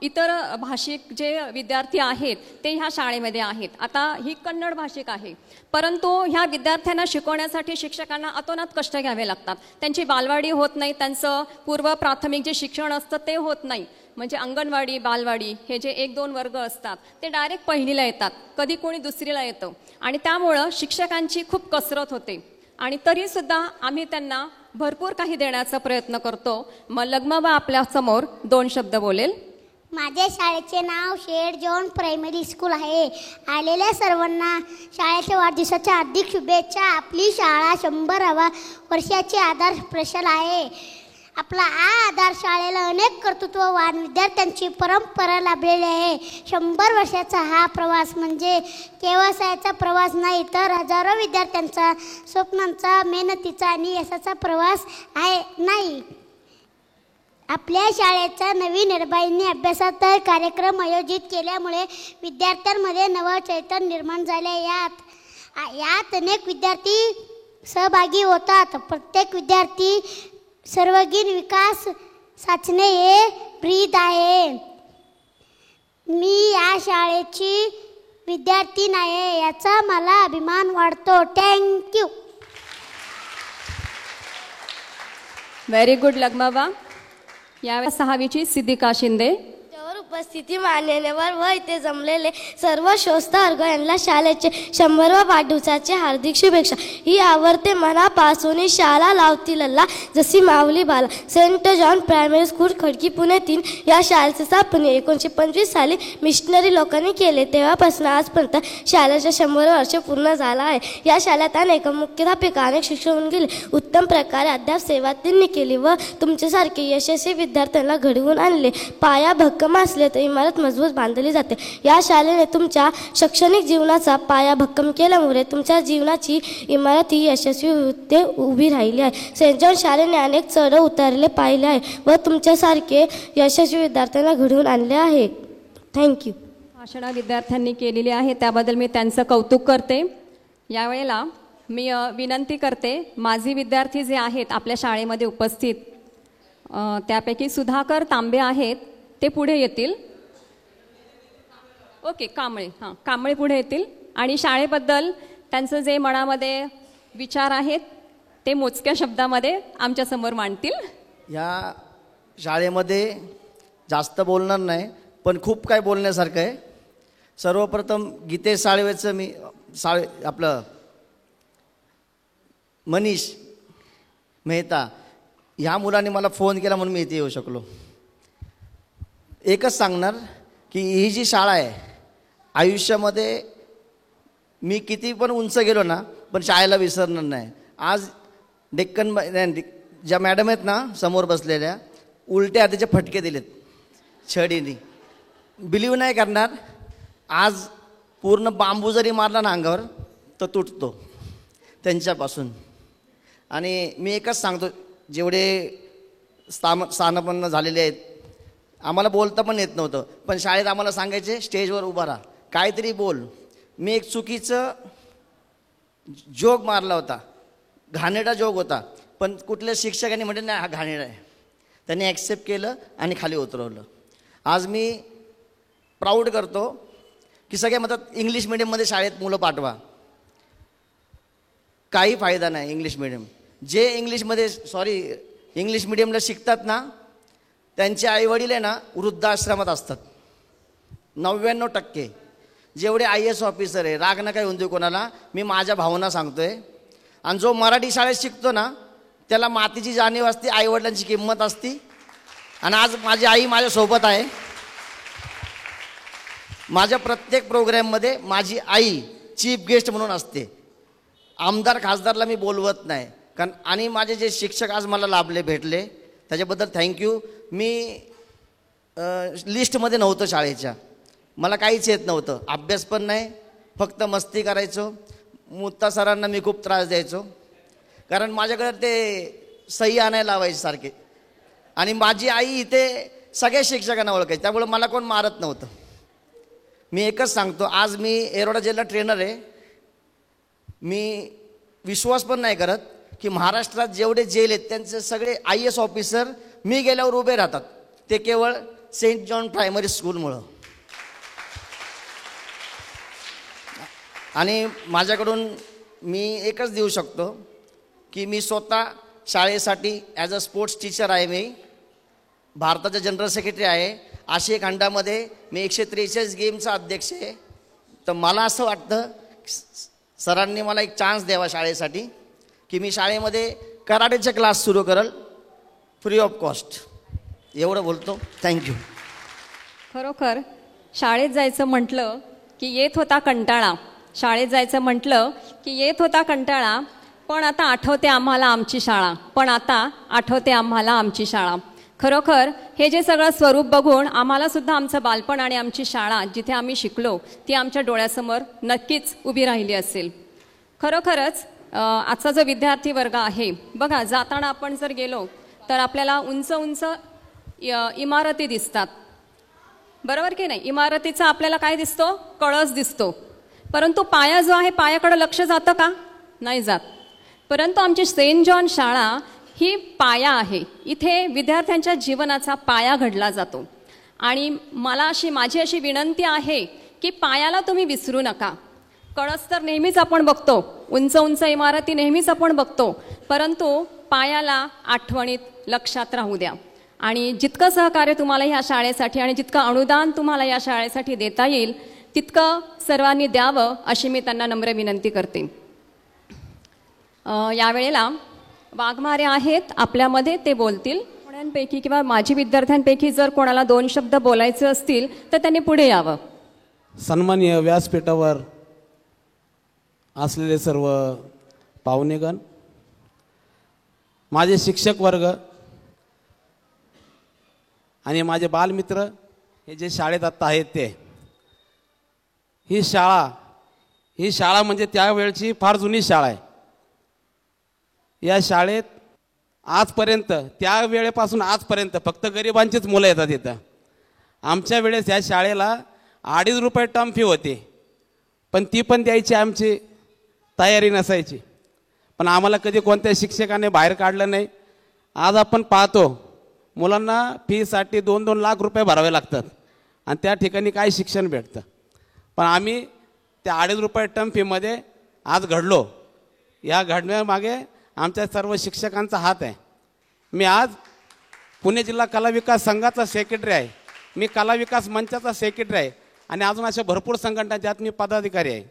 इतर भाषिक जे विद्यार्थी आहेत ते ह्या शाळेमध्ये आहेत. आता ही कन्नड भाषिक आहे, परंतु ह्या विद्यार्थ्यांना शिकवण्यासाठी शिक्षकांना अतोनात कष्ट घ्यावे लागतात. त्यांची बालवाडी होत नाही, त्यांचं पूर्व प्राथमिक जे शिक्षण असतं ते होत नाही. म्हणजे अंगणवाडी, बालवाडी हे जे 1-2 वर्ग असतात ते डायरेक्ट 1लीला येतात, कधी कोणी 2रीला येतं आणि त्यामुळं शिक्षकांची खूप कसरत होते. आणि तरीसुद्धा आम्ही त्यांना भरपूर काही देण्याचा प्रयत्न करतो. मग लगमवा आपल्यासमोर 2 शब्द बोलेल. माझ्या शाळेचे नाव सेंट जॉन प्रायमरी स्कूल आहे. आलेल्या सर्वांना शाळेच्या वाढदिवसाच्या हार्दिक शुभेच्छा. आपली शाळा 100व्या वर्षाची आदर्श प्रशाल आहे. आपला आधार शाळेला अनेक कर्तृत्ववान विद्यार्थ्यांची परंपरा लाभलेली आहे. 100 वर्षाचा हा प्रवास म्हणजे केवसायाचा प्रवास नाही, तर हजारो विद्यार्थ्यांचा स्वप्नांचा, मेहनतीचा आणि यशाचा प्रवास आहे. नाही आपल्या शाळेचा नवीन निर्भयाने अभ्यासाचा कार्यक्रम आयोजित केल्यामुळे विद्यार्थ्यांमध्ये नवं चैतन्य निर्माण झाले. यात अनेक विद्यार्थी सहभागी होतात. प्रत्येक विद्यार्थी सर्वांगीण विकास साधणे हे ब्रीद आहे. मी या शाळेची विद्यार्थी आहे याचा मला अभिमान वाटतो. थँक्यू. व्हेरी गुड लगमावा. यावेळी 6वीची सिद्धिका शिंदे. उपस्थिती मान्यवर व इथे जमलेले सर्व श्रोता वर्ग यांना शाळेचे 100व्या वाढदिवसाचे हार्दिक शुभेच्छा. ही आवडते मनापासून शाळा लावतील अल्ला जशी माऊली बाला. Saint John primary school Khadki Pune 3 या शाळेचे स्थापने 1925 साली मिशनरी लोकांनी केले. तेव्हापासून आजपर्यंत शाळेचे 100 वर्ष पूर्ण झाला आहे. या शाळेत अनेक मुख्याध्यापक अनेक शिक्षक होऊन गेले. उत्तम प्रकारे अध्याप सेवा त्यांनी केली व तुमच्यासारखे यशस्वी विद्यार्थ्यांना घडवून आणले. पाया भक्कम असले तर इमारत मजबूत बांधली जाते. या शाळेने तुमच्या शैक्षणिक जीवनाचा पाया भक्कम केल्यामुळे तुमच्या जीवनाची इमारत ही यशस्वी उभी राहिली आहे. सेंट जॉन शाळेने अनेक चढ उतारले पाहिले आहे व तुमच्यासारखे यशस्वी विद्यार्थ्यांना घडवून आणले आहे. थँक्यू. भाषण विद्यार्थ्यांनी केलेली आहे त्याबद्दल मी त्यांचं कौतुक करते. यावेळेला मी विनंती करते माझे विद्यार्थी जे आहेत आपल्या शाळेमध्ये उपस्थित त्यापैकी सुधाकर तांबे आहेत ते पुढे येतील. ओके कांबळे. हां कांबळे पुढे येतील आणि शाळेबद्दल त्यांचं जे मनामध्ये विचार आहेत ते मोजक्या शब्दामध्ये आमच्यासमोर मांडतील. या शाळेमध्ये जास्त बोलणार नाही पण खूप काय बोलण्यासारखं आहे. सर्वप्रथम गीतेश साळवेचं मी आपलं मनीष मेहता ह्या मुलाने मला फोन केला म्हणून मी इथे येऊ शकलो. एकच सांगणार की ही जी शाळा आहे आयुष्यामध्ये मी किती पण उंच गेलो ना पण शाळेला विसरणार नाही. आज डेक्कन ज्या मॅडम आहेत ना समोर बसलेल्या उलट्या हाताचे फटके दिलेत छडीने. बिलीव नाही करणार. आज पूर्ण बांबू जरी मारला ना अंगावर तर तुटतो त्यांच्यापासून. आणि मी एकच सांगतो जेवढे स्थानपन्न झालेले आहेत आम्हाला बोलता पण येत नव्हतं पण शाळेत आम्हाला सांगायचे स्टेजवर उभा राहा काहीतरी बोल. मी एक चुकीचं जोक मारला होता. घाणेरडा जोक होता पण कुठल्या शिक्षकांनी म्हटलं नाही हा घाणेरडा आहे. त्यांनी ॲक्सेप्ट केलं आणि खाली उतरवलं. आज मी प्राऊड करतो की सगळे म्हणतात इंग्लिश मिडियममध्ये शाळेत मुलं पाठवा. काही फायदा नाही इंग्लिश मिडियम. जे इंग्लिश मिडियमला शिकतात ना त्यांचे आईवडील आहे ना वृद्धाश्रमात असतात 99%. जेवढे IAS ऑफिसर आहे राग नका येऊन देऊ कोणाला मी माझ्या भावना सांगतोय. आणि जो मराठी शाळेत शिकतो ना त्याला मातीची जाणीव असते आईवडिलांची किंमत असते. आणि आज माझी आई माझ्यासोबत आहे. माझ्या प्रत्येक प्रोग्रॅममध्ये माझी आई चीफ गेस्ट म्हणून असते. आमदार खासदारला मी बोलवत नाही कारण आणि माझे जे शिक्षक आज मला लाभले भेटले त्याच्याबद्दल थँक्यू. मी लिस्टमध्ये नव्हतं शाळेच्या. मला काहीच येत नव्हतं. अभ्यास पण नाही फक्त मस्ती करायचो. मुत्ता सरांना मी खूप त्रास द्यायचो कारण माझ्याकडे ते सही आणायला लावायचे सारखे. आणि माझी आई इथे सगळ्या शिक्षकांना ओळखायची त्यामुळे मला कोण मारत नव्हतं. मी एकच सांगतो आज मी एरोडा जेलला ट्रेनर आहे. मी विश्वास पण नाही करत की महाराष्ट्रात जेवढे जेल आहेत त्यांचे सगळे IAS ऑफिसर मी गेल्यावर उभे राहतात. ते केवळ सेंट जॉन प्रायमरी स्कूलमुळं. आणि माझ्याकडून मी एकच देऊ शकतो की मी स्वतः शाळेसाठी ॲज अ स्पोर्ट्स टीचर आहे. मी भारताचा जनरल सेक्रेटरी आहे. आशिया खंडामध्ये मी 143 गेमचा अध्यक्ष आहे. तर मला असं वाटतं सरांनी मला एक चान्स द्यावा शाळेसाठी की मी शाळेमध्ये कराटेचे क्लास सुरू करेल फ्री ऑफ कॉस्ट. एवढं बोलतो. थँक्यू. खरोखर शाळेत जायचं म्हटलं की येत होता कंटाळा. शाळेत जायचं म्हटलं की येत होता कंटाळा. पण आता आठवते आम्हाला आमची शाळा. पण आता आठवते आम्हाला आमची शाळा. खरोखर हे जे सगळं स्वरूप बघून आम्हाला सुद्धा आमचं बालपण आणि आमची शाळा जिथे आम्ही शिकलो ती आमच्या डोळ्यासमोर नक्कीच उभी राहिली असेल. खरोखरच आजचा जो विद्यार्थी वर्ग आहे बघा जाताना आपण जर गेलो तर आपल्याला उंच उंच इमारती दिसतात, बरोबर की नाही? इमारतीचा आपल्याला काय दिसतो? कळस दिसतो. परंतु पाया जो आहे, पायाकडे लक्ष जातं का? नाही जात. परंतु आमची सेंट जॉन शाळा ही पाया आहे. इथे विद्यार्थ्यांच्या जीवनाचा पाया घडला जातो. आणि माझी अशी विनंती आहे की पायाला तुम्ही विसरू नका. कळस तर नेहमीच आपण बघतो, उंच उंच इमारती नेहमीच आपण बघतो, परंतु पायाला आठवणीत लक्षात राहू द्या. आणि जितकं सहकार्य तुम्हाला ह्या शाळेसाठी आणि जितकं अनुदान तुम्हाला या शाळेसाठी देता येईल तितकं सर्वांनी द्यावं अशी मी त्यांना नम्र विनंती करते. यावेळेला वाघमारे आहेत आपल्यामध्ये, ते बोलतील. कोणांपैकी किंवा माजी विद्यार्थ्यांपैकी जर कोणाला 2 शब्द बोलायचे असतील तर त्यांनी पुढे यावं. सन्माननीय व्यासपीठावर असलेले सर्व पाहुणेगण, माझे शिक्षक वर्ग आणि माझे बालमित्र हे जे शाळेत आत्ता आहेत ते, ही शाळा म्हणजे त्यावेळची फार जुनी शाळा आहे. या शाळेत आजपर्यंत, त्या वेळेपासून आजपर्यंत फक्त गरिबांचीच मुलं येतात इथं. आमच्या वेळेस या शाळेला 2.5 रुपये टर्म फी होती, पण ती पण द्यायची आमची तयारी नसायची. पण आम्हाला कधी कोणत्या शिक्षकाने बाहेर काढलं नाही. आज आपण पाहतो मुलांना फीसाठी 2-2 लाख रुपये भरावे लागतात आणि त्या ठिकाणी काय शिक्षण भेटतं. पण आम्ही त्या 2.5 रुपये टर्म फीमध्ये आज घडलो. या घडण्यामागे आमच्या सर्व शिक्षकांचा हात आहे. मी आज पुणे जिल्हा कला विकास संघाचा सेक्रेटरी आहे, मी कला विकास मंचाचा सेक्रेटरी आहे आणि अजून अशा भरपूर संघटना ज्यात मी पदाधिकारी आहे.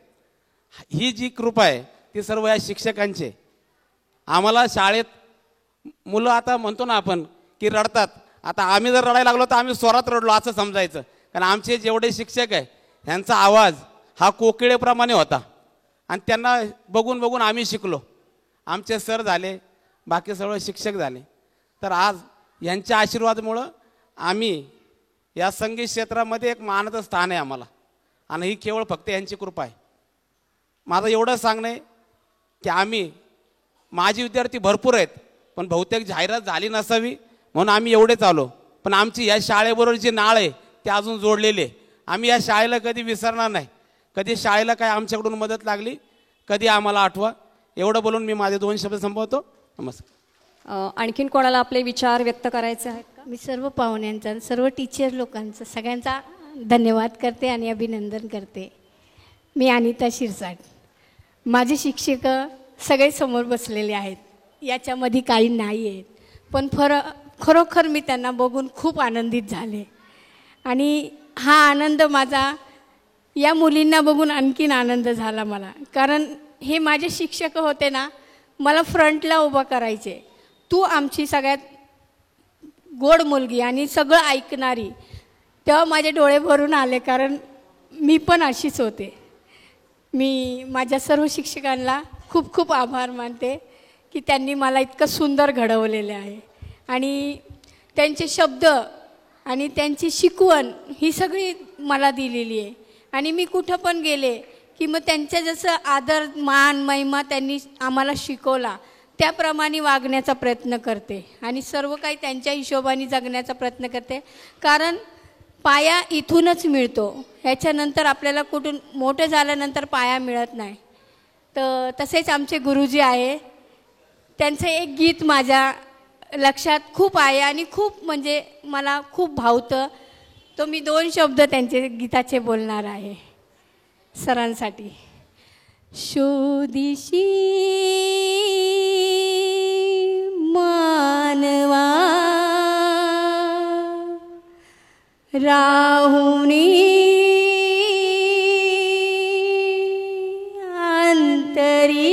ही जी कृपा आहे ती सर्व या शिक्षकांची. आम्हाला शाळेत मुलं आता म्हणतो ना आपण की रडतात, आता आम्ही जर रडायला लागलो तर आम्ही स्वरात रडलो असं समजायचं. कारण आमचे जेवढे शिक्षक आहे ह्यांचा आवाज हा कोकिळेप्रमाणे होता आणि त्यांना बघून बघून आम्ही शिकलो. आमचे सर झाले, बाकी सर्व शिक्षक झाले. तर आज यांच्या आशीर्वादामुळं आम्ही या संगीत क्षेत्रामध्ये एक मानाचं स्थान आहे आम्हाला, आणि ही केवळ फक्त यांची कृपा आहे. माझं एवढं सांगणं आहे की माझे विद्यार्थी भरपूर आहेत, पण बहुतेक जाहिरात झाली नसावी म्हणून आम्ही एवढेच आलो. पण आमची या शाळेबरोबर जी नाळ आहे ते अजून जोडलेली आहे. आम्ही या शाळेला कधी विसरणार नाही. कधी शाळेला काय आमच्याकडून मदत लागली कधी आम्हाला आठवा. एवढं बोलून मी माझे 2 शब्द संपवतो. नमस्कार. आणखीन कोणाला आपले विचार व्यक्त करायचे आहेत का? मी सर्व पाहुण्यांचा, सर्व टीचर लोकांचा, सगळ्यांचा धन्यवाद करते आणि अभिनंदन करते. मी अनिता शिरसाट. माझे शिक्षक सगळे समोर बसलेले आहेत, याच्यामध्ये काही नाही आहेत, पण खरोखर मी त्यांना बघून खूप आनंदित झाले. आणि हा आनंद माझा या मुलींना बघून आणखीन आनंद झाला मला. कारण हे माझे शिक्षक होते ना, मला फ्रंटला उभं करायचे. तू आमची सगळ्यात गोड मुलगी आणि सगळं ऐकणारी. तेव्हा माझे डोळे भरून आले, कारण मी पण अशीच होते. मी माझ्या सर्व शिक्षकांना खूप खूप आभार मानते की त्यांनी मला इतकं सुंदर घडवलेलं आहे. आणि त्यांचे शब्द आणि त्यांची शिकवण ही सगळी मला दिलेली आहे. आणि मी कुठं पण गेले की मग त्यांच्या जसं आदर मान महिमा त्यांनी आम्हाला शिकवला त्याप्रमाणे वागण्याचा प्रयत्न करते आणि सर्व काही त्यांच्या हिशोबाने जगण्याचा प्रयत्न करते. कारण पाया इथूनच मिळतो, ह्याच्यानंतर आपल्याला कुठून मोठं झाल्यानंतर पाया मिळत नाही. तर तसेच आमचे गुरुजी आहे, त्यांचं एक गीत माझ्या लक्षात खूप आहे आणि खूप म्हणजे मला खूप भावतं. तो मी 2 शब्द त्यांचे गीताचे बोलणार आहे सरांसाठी. शोधिशी मानवा राहुनी अंतरी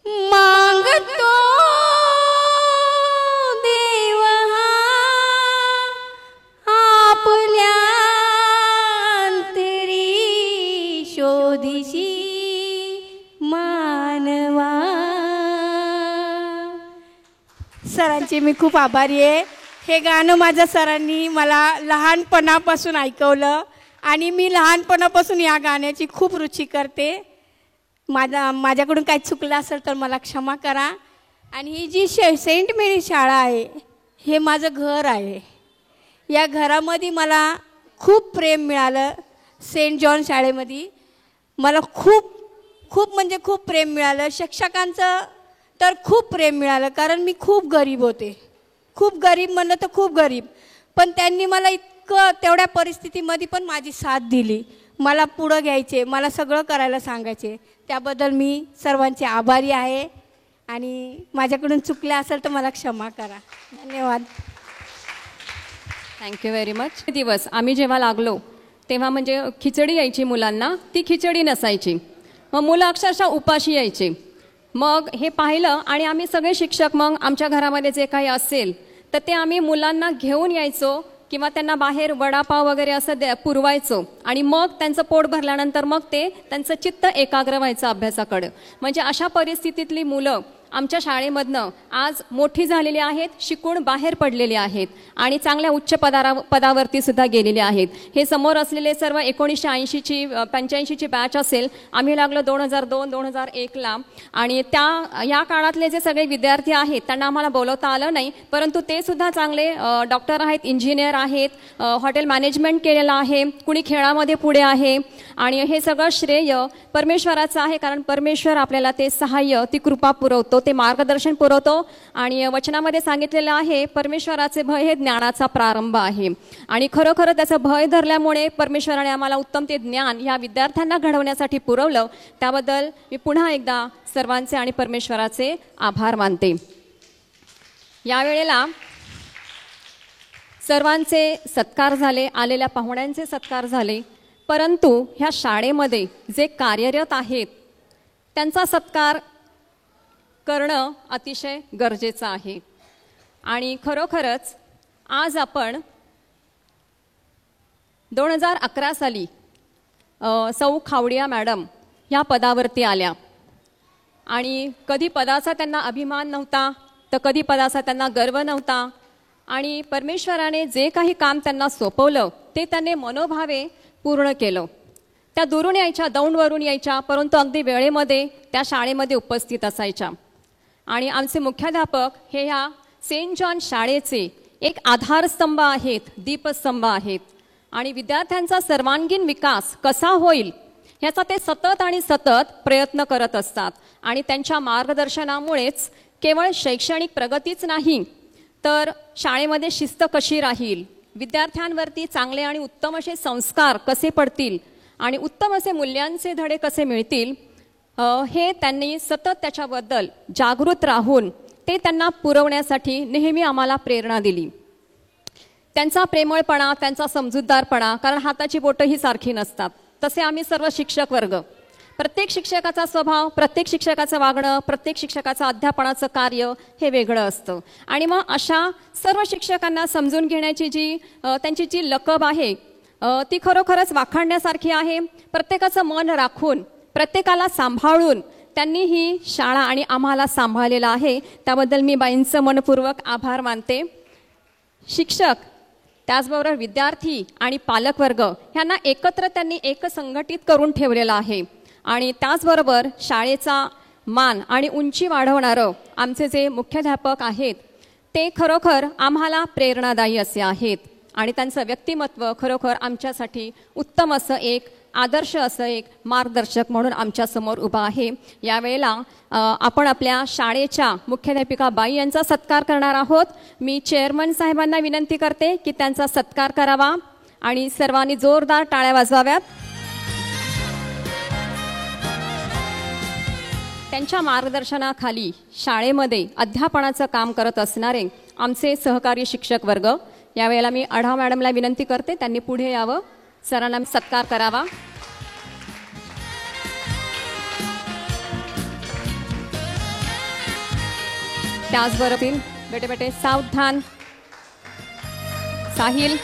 मागतो देव आपल्या अंतरी शोधिशी मानवा. सरांचे मी खूप आभारी आहे. हे गाणं माझ्या सरांनी मला लहानपणापासून ऐकवलं आणि मी लहानपणापासून या गाण्याची खूप रुची करते. माझ्याकडून काही चुकलं असेल तर मला क्षमा करा. आणि ही जी सेंट मेरी शाळा आहे हे माझं घर आहे. या घरामध्ये मला खूप प्रेम मिळालं. सेंट जॉन शाळेमध्ये मला खूप खूप म्हणजे खूप प्रेम मिळालं. शिक्षकांचं तर खूप प्रेम मिळालं, कारण मी खूप गरीब होते. खूप गरीब म्हणलं तर खूप गरीब, पण त्यांनी मला इतकं तेवढ्या परिस्थितीमध्ये पण माझी साथ दिली. मला पुढं घ्यायचे, मला सगळं करायला सांगायचे. त्याबद्दल मी सर्वांचे आभारी आहे. आणि माझ्याकडून चुकले असेल तर मला क्षमा करा. धन्यवाद. Thank you very much. दिवस आम्ही जेव्हा लागलो तेव्हा म्हणजे खिचडी यायची मुलांना, ती खिचडी नसायची. मग मुलं अक्षरशः उपाशी यायचे. मग हे पाहिलं आणि आम्ही सगळे शिक्षक मग आमच्या घरामध्ये जे काही असेल तर ते आम्ही मुलांना घेऊन यायचो किंवा त्यांना बाहेर वडापाव वगैरे असं पुरवायचो. आणि मग त्यांचं पोट भरल्यानंतर मग ते त्यांचं चित्त एकाग्र व्हायचं अभ्यासाकडं. म्हणजे अशा परिस्थितीतली मुलं आमच्या शाळेमधनं आज मोठी झालेली आहेत, शिकून बाहेर पडलेली आहेत आणि चांगल्या उच्च पदावरती सुद्धा गेलेले आहेत. हे समोर असलेले सर्व 1980ची 85ची बॅच असेल. आम्ही लागलो 2002-2001ला आणि या काळातले जे सगळे विद्यार्थी आहेत त्यांना आम्हाला बोलवता आलं नाही, परंतु ते सुद्धा चांगले डॉक्टर आहेत, इंजिनियर आहेत, हॉटेल मॅनेजमेंट केलेलं आहे, कुणी खेळामध्ये पुढे आहे. आणि हे सगळं श्रेय परमेश्वराचं आहे, कारण परमेश्वर आपल्याला ते सहाय्य, ती कृपा पुरवतो, ते मार्गदर्शन पुरवतो. आणि वचनामध्ये सांगितलेलं आहे परमेश्वराचे भय हे ज्ञानाचा प्रारंभ आहे. आणि खरोखर त्याचं भय धरल्यामुळे परमेश्वराने आम्हाला उत्तम ते ज्ञान या विद्यार्थ्यांना घडवण्यासाठी पुरवलं. त्याबद्दल मी पुन्हा एकदा सर्वांचे आणि परमेश्वराचे आभार मानते. यावेळेला सर्वांचे सत्कार झाले, आलेल्या पाहुण्यांचे सत्कार झाले, परंतु ह्या शाळेमध्ये जे कार्यरत आहेत त्यांचा सत्कार करणं अतिशय गरजेचं आहे. आणि खरोखरच आज आपण 2011 साली सौ खावडिया मॅडम ह्या पदावरती आल्या. आणि कधी पदाचा त्यांना अभिमान नव्हता, तर कधी पदाचा त्यांना गर्व नव्हता. आणि परमेश्वराने जे काही काम त्यांना सोपवलं ते त्यांनी मनोभावे पूर्ण केलं. त्या दुरून यायच्या, दौंडवरून यायच्या, परंतु अगदी वेळेमध्ये त्या शाळेमध्ये उपस्थित असायच्या. आणि आमचे मुख्याध्यापक हे ह्या सेंट जॉन शाळेचे एक आधारस्तंभ आहेत, दीपस्तंभ आहेत. आणि विद्यार्थ्यांचा सर्वांगीण विकास कसा होईल ह्याचा ते सतत आणि सतत प्रयत्न करत असतात. आणि त्यांच्या मार्गदर्शनामुळेच केवळ शैक्षणिक प्रगतीच नाही, तर शाळेमध्ये शिस्त कशी राहील, विद्यार्थ्यांवरती चांगले आणि उत्तम असे संस्कार कसे पडतील आणि उत्तम असे मूल्यांचे धडे कसे मिळतील, हे त्यांनी सतत त्याच्याबद्दल जागृत राहून ते त्यांना पुरवण्यासाठी नेहमी आम्हाला प्रेरणा दिली. त्यांचा प्रेमळपणा, त्यांचा समजूतदारपणा, कारण हाताची बोटं ही सारखी नसतात, तसे आम्ही सर्व शिक्षक वर्ग, प्रत्येक शिक्षकाचा स्वभाव, प्रत्येक शिक्षकाचं वागणं, प्रत्येक शिक्षकाचं अध्यापनाचं कार्य हे वेगळं असतं. आणि मग अशा सर्व शिक्षकांना समजून घेण्याची त्यांची जी लकब आहे ती खरोखरच वाखाणण्यासारखी आहे. प्रत्येकाचं मन राखून, प्रत्येकाला सांभाळून त्यांनी ही शाळा आणि आम्हाला सांभाळलेलं आहे. त्याबद्दल मी बाईंचं मनपूर्वक आभार मानते. शिक्षक, त्याचबरोबर विद्यार्थी आणि पालकवर्ग ह्यांना एकत्र त्यांनी एकसंघटित करून ठेवलेलं आहे. आणि त्याचबरोबर शाळेचा मान आणि उंची वाढवणारं आमचे जे मुख्याध्यापक आहेत ते खरोखर आम्हाला प्रेरणादायी असे आहेत. आणि त्यांचं व्यक्तिमत्व खरोखर आमच्यासाठी उत्तम असं एक आदर्श असं एक मार्गदर्शक म्हणून आमच्यासमोर उभा आहे. यावेळेला आपण आपल्या शाळेच्या मुख्याध्यापिका बाई यांचा सत्कार करणार आहोत. मी चेअरमन साहेबांना विनंती करते की त्यांचा सत्कार करावा आणि सर्वांनी जोरदार टाळ्या वाजवाव्यात. त्यांच्या मार्गदर्शनाखाली शाळेमध्ये अध्यापनाचं काम करत असणारे आमचे सहकारी शिक्षक वर्ग, यावेळेला मी आढाव मॅडमला विनंती करते त्यांनी पुढे यावं, सरांना सत्कार करावा. त्याचबरोबर बेटे बेटे सावधान, साहिल,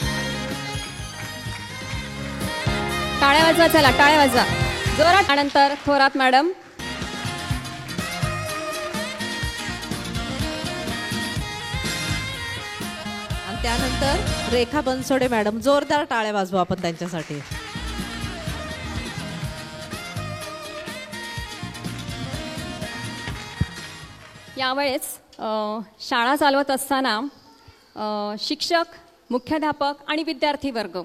टाळ्या वाजवा, चला टाळ्या वाजवा जोरात. त्यानंतर थोरात मॅडम, त्यानंतर रेखा बनसोडे मॅडम. जोरदार टाळ्या वाजवा आपण त्यांच्यासाठी. यावेळेस शाळा चालवत असताना शिक्षक, मुख्याध्यापक आणि विद्यार्थी वर्ग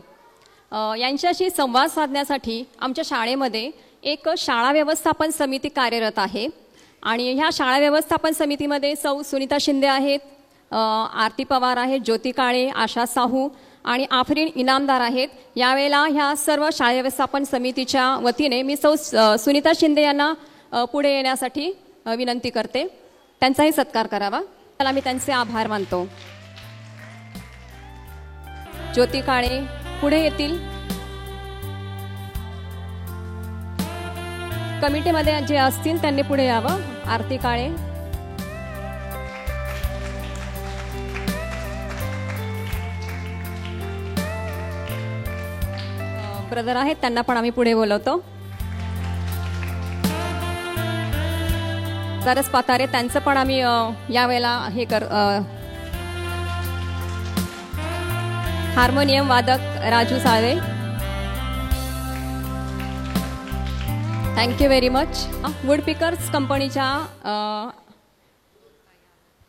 यांच्याशी संवाद साधण्यासाठी आमच्या शाळेमध्ये एक शाळा व्यवस्थापन समिती कार्यरत आहे. आणि ह्या शाळा व्यवस्थापन समितीमध्ये सौ सुनीता शिंदे आहेत, आरती पवार आहेत, ज्योती काळे, आशा साहू आणि आफरीन इनामदार आहेत. यावेळेला ह्या सर्व शाळा व्यवस्थापन समितीच्या वतीने मी सौ सुनीता शिंदे यांना पुढे येण्यासाठी विनंती करते. त्यांचाही सत्कार करावा. त्याला मी त्यांचे आभार मानतो. ज्योती काळे पुढे येतील. कमिटीमध्ये जे असतील त्यांनी पुढे यावं. आरती काळे, ब्रदर आहेत, त्यांना पण आम्ही पुढे बोलवतो. सरस पातारे, त्यांचं पण आम्ही यावेळेला हे हार्मोनियम वादक Raju Salve, thank you very much. Woodpeckers कंपनीच्या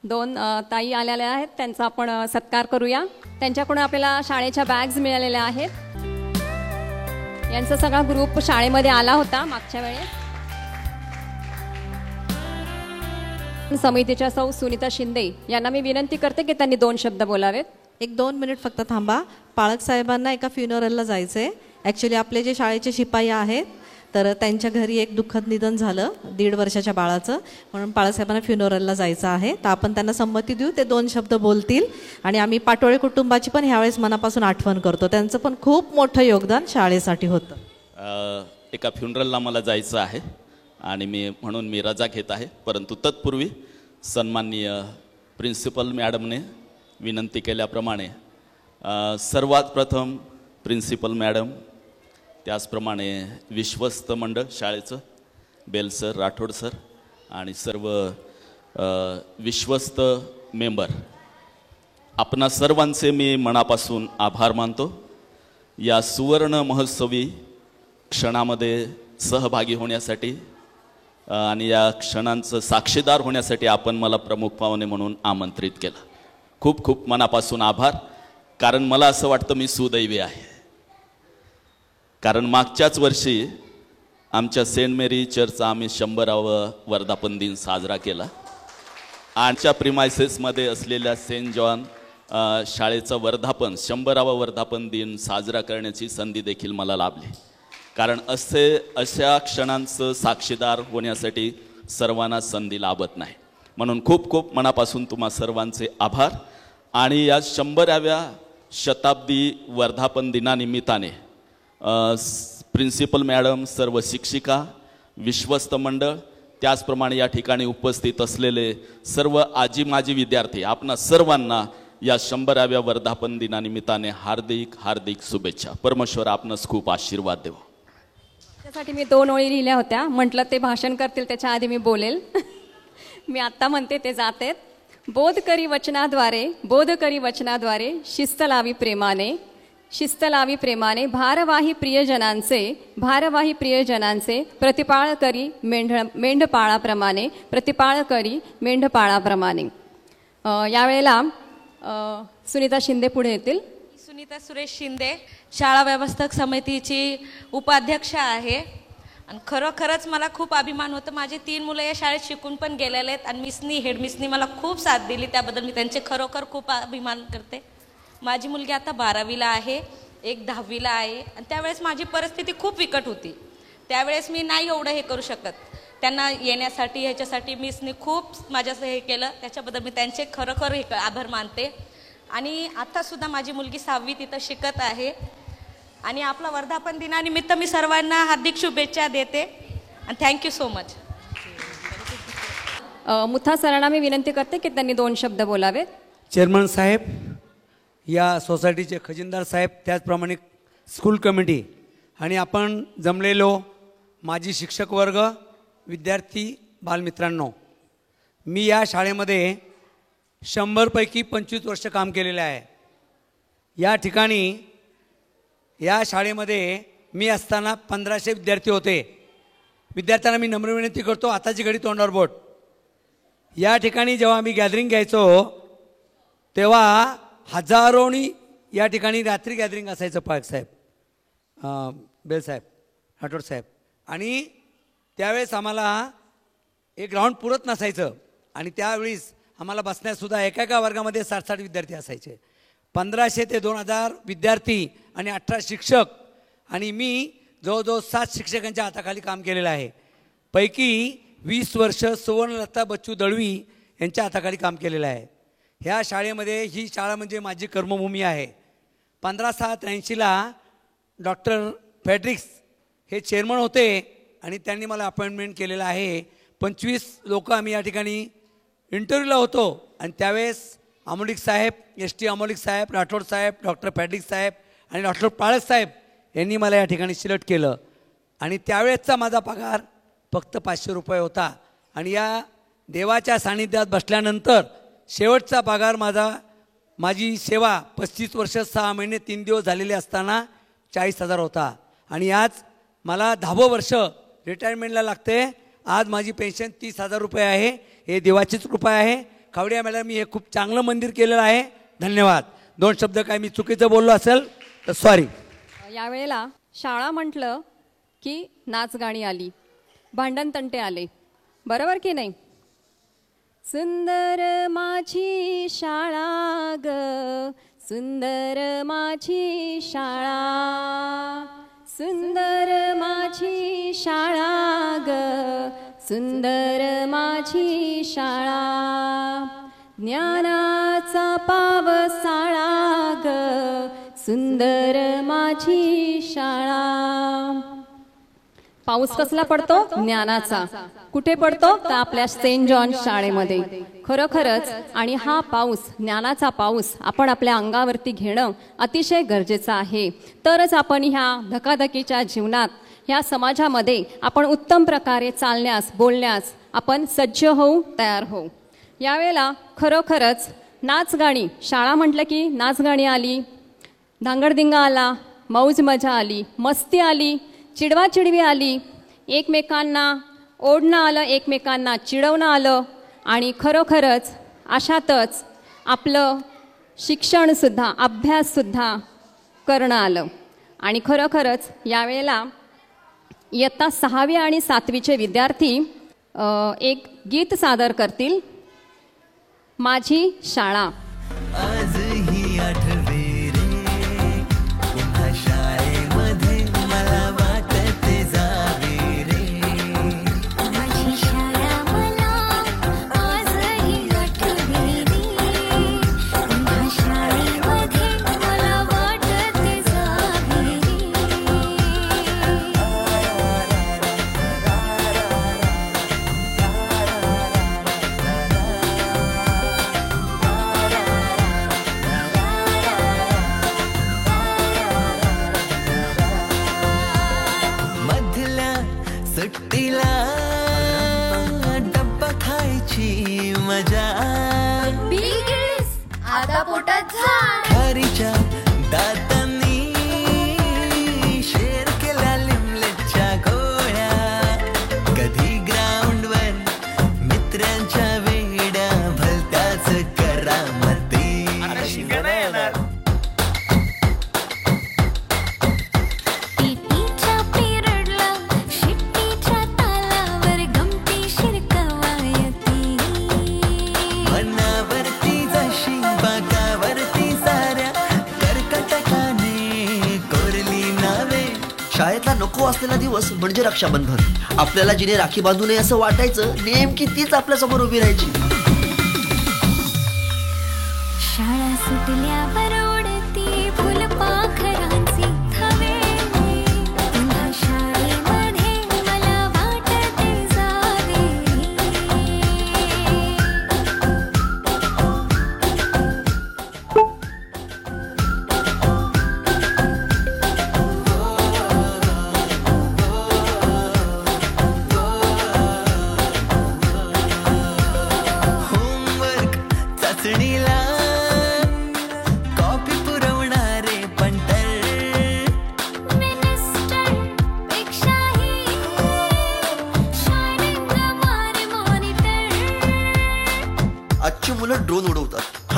2 ताई आलेल्या आहेत, त्यांचा आपण सत्कार करूया. त्यांच्याकडून आपल्याला शाळेच्या बॅग्स मिळालेल्या आहेत. यांचा सगळा ग्रुप शाळेमध्ये आला होता मागच्या वेळेस. समितीच्या सौ सुनीता शिंदे यांना मी विनंती करते की त्यांनी 2 शब्द बोलावेत. 1-2 मिनिट फक्त थांबा. पाळक साहेबांना एका फ्युनरलला जायचं आहे. ॲक्च्युली आपले जे शाळेचे शिपाई आहेत तर त्यांच्या घरी एक दुःखद निधन झालं 1.5 वर्षाच्या बाळाचं, म्हणून बाळासाहेबांना फ्युनरलला जायचं आहे. तर आपण त्यांना संमती देऊ, ते 2 शब्द बोलतील. आणि आम्ही पाटोळे कुटुंबाची पण ह्यावेळेस मनापासून आठवण करतो. त्यांचं पण खूप मोठं योगदान शाळेसाठी होतं. एका फ्युनरलला मला जायचं आहे आणि म्हणून मी रजा घेत आहे. परंतु तत्पूर्वी सन्माननीय प्रिन्सिपल मॅडमने विनंती केल्याप्रमाणे सर्वात प्रथम प्रिन्सिपल मॅडम, त्याचप्रमाणे विश्वस्त मंडळ शाळेचं, बेल सर, राठोड सर आणि सर्व विश्वस्त मेंबर, आपणा सर्वांचे मी मनापासून आभार मानतो. या सुवर्ण महोत्सवी क्षणामध्ये सहभागी होण्यासाठी आणि या क्षणांचं साक्षीदार होण्यासाठी आपण मला प्रमुख पाहुणे म्हणून आमंत्रित केलं. खूप खूप मनापासून आभार. कारण मला असं वाटतं मी सुदैवी आहे. कारण मागच्याच वर्षी आमच्या सेंट मेरी चर्चचा आम्ही 100वा वर्धापन दिन साजरा केला. आमच्या प्रिमायसेसमध्ये असलेल्या सेंट जॉन शाळेचं 100वा वर्धापन दिन साजरा करण्याची संधी देखील मला लाभली. कारण अशा क्षणांचं साक्षीदार होण्यासाठी सर्वांना संधी लाभत नाही. म्हणून खूप खूप मनापासून तुम्हा सर्वांचे आभार. आणि या 100व्या शताब्दी वर्धापन दिनानिमित्ताने प्रिन्सिपल मॅडम, सर्व शिक्षिका, विश्वस्त मंडळ, त्याचप्रमाणे या ठिकाणी उपस्थित असलेले सर्व आजी माजी विद्यार्थी, आपणा सर्वांना या 100व्या वर्धापन दिनानिमित्ताने हार्दिक हार्दिक शुभेच्छा. परमेश्वर आपणास खूप आशीर्वाद देव. त्यासाठी मी 2 ओळी लिहिल्या होत्या. म्हटलं ते भाषण करतील त्याच्या आधी मी बोलेल. मी आत्ता म्हणते ते जातेत. बोध करी वचनाद्वारे शिस्त लावी प्रेमाने भारवाही प्रियजनांचे प्रतिपाळ करी मेंढपाळाप्रमाणे. यावेळेला सुनीता शिंदे पुढे येतील. सुनीता सुरेश शिंदे, शाळा व्यवस्थापक समितीची उपाध्यक्ष आहे. आणि खरोखरच मला खूप अभिमान होतं. माझे 3 मुलं या शाळेत शिकून पण गेलेले आहेत आणि हेडमिसनी मला खूप साथ दिली. त्याबद्दल मी त्यांचे खरोखर खूप अभिमान करते. माझी मुलगी आता 12वीला आहे, एक 10वीला आहे. आणि त्यावेळेस माझी परिस्थिती खूप बिकट होती. त्यावेळेस मी नाही एवढं हे करू शकत. त्यांना येण्यासाठी ह्याच्यासाठी मिसनी खूप माझ्यासह हे केलं. त्याच्याबद्दल मी त्यांचे खरोखर आभार मानते. आणि आत्तासुद्धा माझी मुलगी 6वी तिथं शिकत आहे. आणि आपला वर्धापन दिनानिमित्त मी सर्वांना हार्दिक शुभेच्छा देते. आणि थँक्यू सो मच. मुथा सरांना मी विनंती करते की त्यांनी 2 शब्द बोलावेत. चेअरमन साहेब, या सोसायटीचे खजिनदार साहेब, त्याचप्रमाणे स्कूल कमिटी आणि आपण जमलेलो माजी शिक्षक वर्ग, विद्यार्थी, बालमित्रांनो, मी या शाळेमध्ये 100 पैकी 25 वर्ष काम केलेले आहे. या ठिकाणी या शाळेमध्ये मी असताना 1500 विद्यार्थी होते. विद्यार्थ्यांना मी नम्र विनंती करतो, आताची घडी तोंडावर बोट. या ठिकाणी जेव्हा आम्ही गॅदरिंग घ्यायचो तेव्हा हजारोनी या ठिकाणी रात्री गॅदरिंग असायचं. पाळक साहेब, बेल साहेब, राठोड साहेब. आणि त्यावेळेस आम्हाला एक ग्राउंड पुरत नसायचं आणि त्यावेळेस आम्हाला बसण्यासुद्धा एका वर्गामध्ये 60-60 विद्यार्थी असायचे. 1500 ते 2000 विद्यार्थी आणि 18 शिक्षक आणि मी जवळजवळ 7 शिक्षकांच्या हाताखाली काम केलेलं आहे. पैकी 20 वर्ष सुवर्णलता बच्चू दळवी यांच्या हाताखाली काम केलेलं आहे. ह्या शाळेमध्ये ही शाळा म्हणजे माझी कर्मभूमी आहे. 15/7/83ला डॉक्टर फॅड्रिक्स हे चेअरमन होते आणि त्यांनी मला अपॉइंटमेंट केलेलं आहे. 25 लोक आम्ही या ठिकाणी इंटरव्ह्यूला होतो आणि त्यावेळेस अमोलिक साहेब, ST अमोलिक साहेब, राठोड साहेब, डॉक्टर फॅड्रिक्स साहेब आणि डॉक्टर पाळक साहेब यांनी मला या ठिकाणी सिलेक्ट केलं. आणि त्यावेळेसचा माझा पगार फक्त 500 रुपये होता. आणि या देवाच्या सानिध्यात बसल्यानंतर शेवटचा पगार माझी सेवा 35 वर्ष 6 महिने 3 दिवस झालेले असताना 40,000 होता. आणि आज मला 10वं वर्ष रिटायरमेंटला लागते. आज माझी पेन्शन 30,000 रुपये आहे. हे देवाचीच कृपा आहे. खावडिया मॅडम, मी हे खूप चांगलं मंदिर केलेलं आहे. धन्यवाद. 2 शब्द काय मी चुकीचं बोललो असेल तर सॉरी. यावेळेला शाळा म्हटलं की नाच गाणी आली, भांडण तंटे आले, बरोबर की नाही? सुंदर माझी शाळा ग, सुंदर माझी शाळा, सुंदर माझी शाळा ग, सुंदर माझी शाळा, ज्ञानाचा पावसाळा ग, सुंदर माझी शाळा. पाऊस कसला पडतो? ज्ञानाचा. कुठे पडतो? तर आपल्या सेंट जॉन शाळेमध्ये. खरोखरच. आणि हा पाऊस, ज्ञानाचा पाऊस आपण आपल्या अंगावरती घेणं अतिशय गरजेचं आहे. तरच आपण ह्या धकाधकीच्या जीवनात, ह्या समाजामध्ये आपण उत्तम प्रकारे चालण्यास, बोलण्यास आपण सज्ज होऊ, तयार होऊ. यावेळेला खरोखरच नाच गाणी, शाळा म्हटलं की नाच गाणी आली, धांगडधिंगा आला, मौज मजा आली, मस्ती आली, चिडवा चिडवी आली, एकमेकांना ओढणं आलं, एकमेकांना चिडवणं आलं. आणि खरोखरच अशातच आपलं शिक्षणसुद्धा, अभ्याससुद्धा करणं आलं. आणि खरोखरच यावेळेला इयत्ता 6वी आणि 7वीचे विद्यार्थी एक गीत सादर करतील. माझी शाळा. आजही आठवे रे, पुन्हा शाळेमध्ये मला वाटते जावे रे. माझी शाळा मला आजही आठवे रे, पुन्हा शाळेमध्ये मला वाटते जावे रे. सुट्टीला डब्बा खायची मजा, आता पोटात खारीच्या दातांनी शेर केला लिमलेटच्या गोळ्या. कधी ग्राउंडवर मित्रांच्या वेड्या भलत्याच करामती. शाळेतला नको असलेला दिवस म्हणजे रक्षाबंधन. आपल्याला जिने राखी बांधू नये असं वाटायचं, नेमकी तीच आपल्या समोर उभी राहायची. शाळा सुटल्यावर उडती फुलपाखरांची थवे, पुन्हा शाळेमध्ये मला वाटते जावे.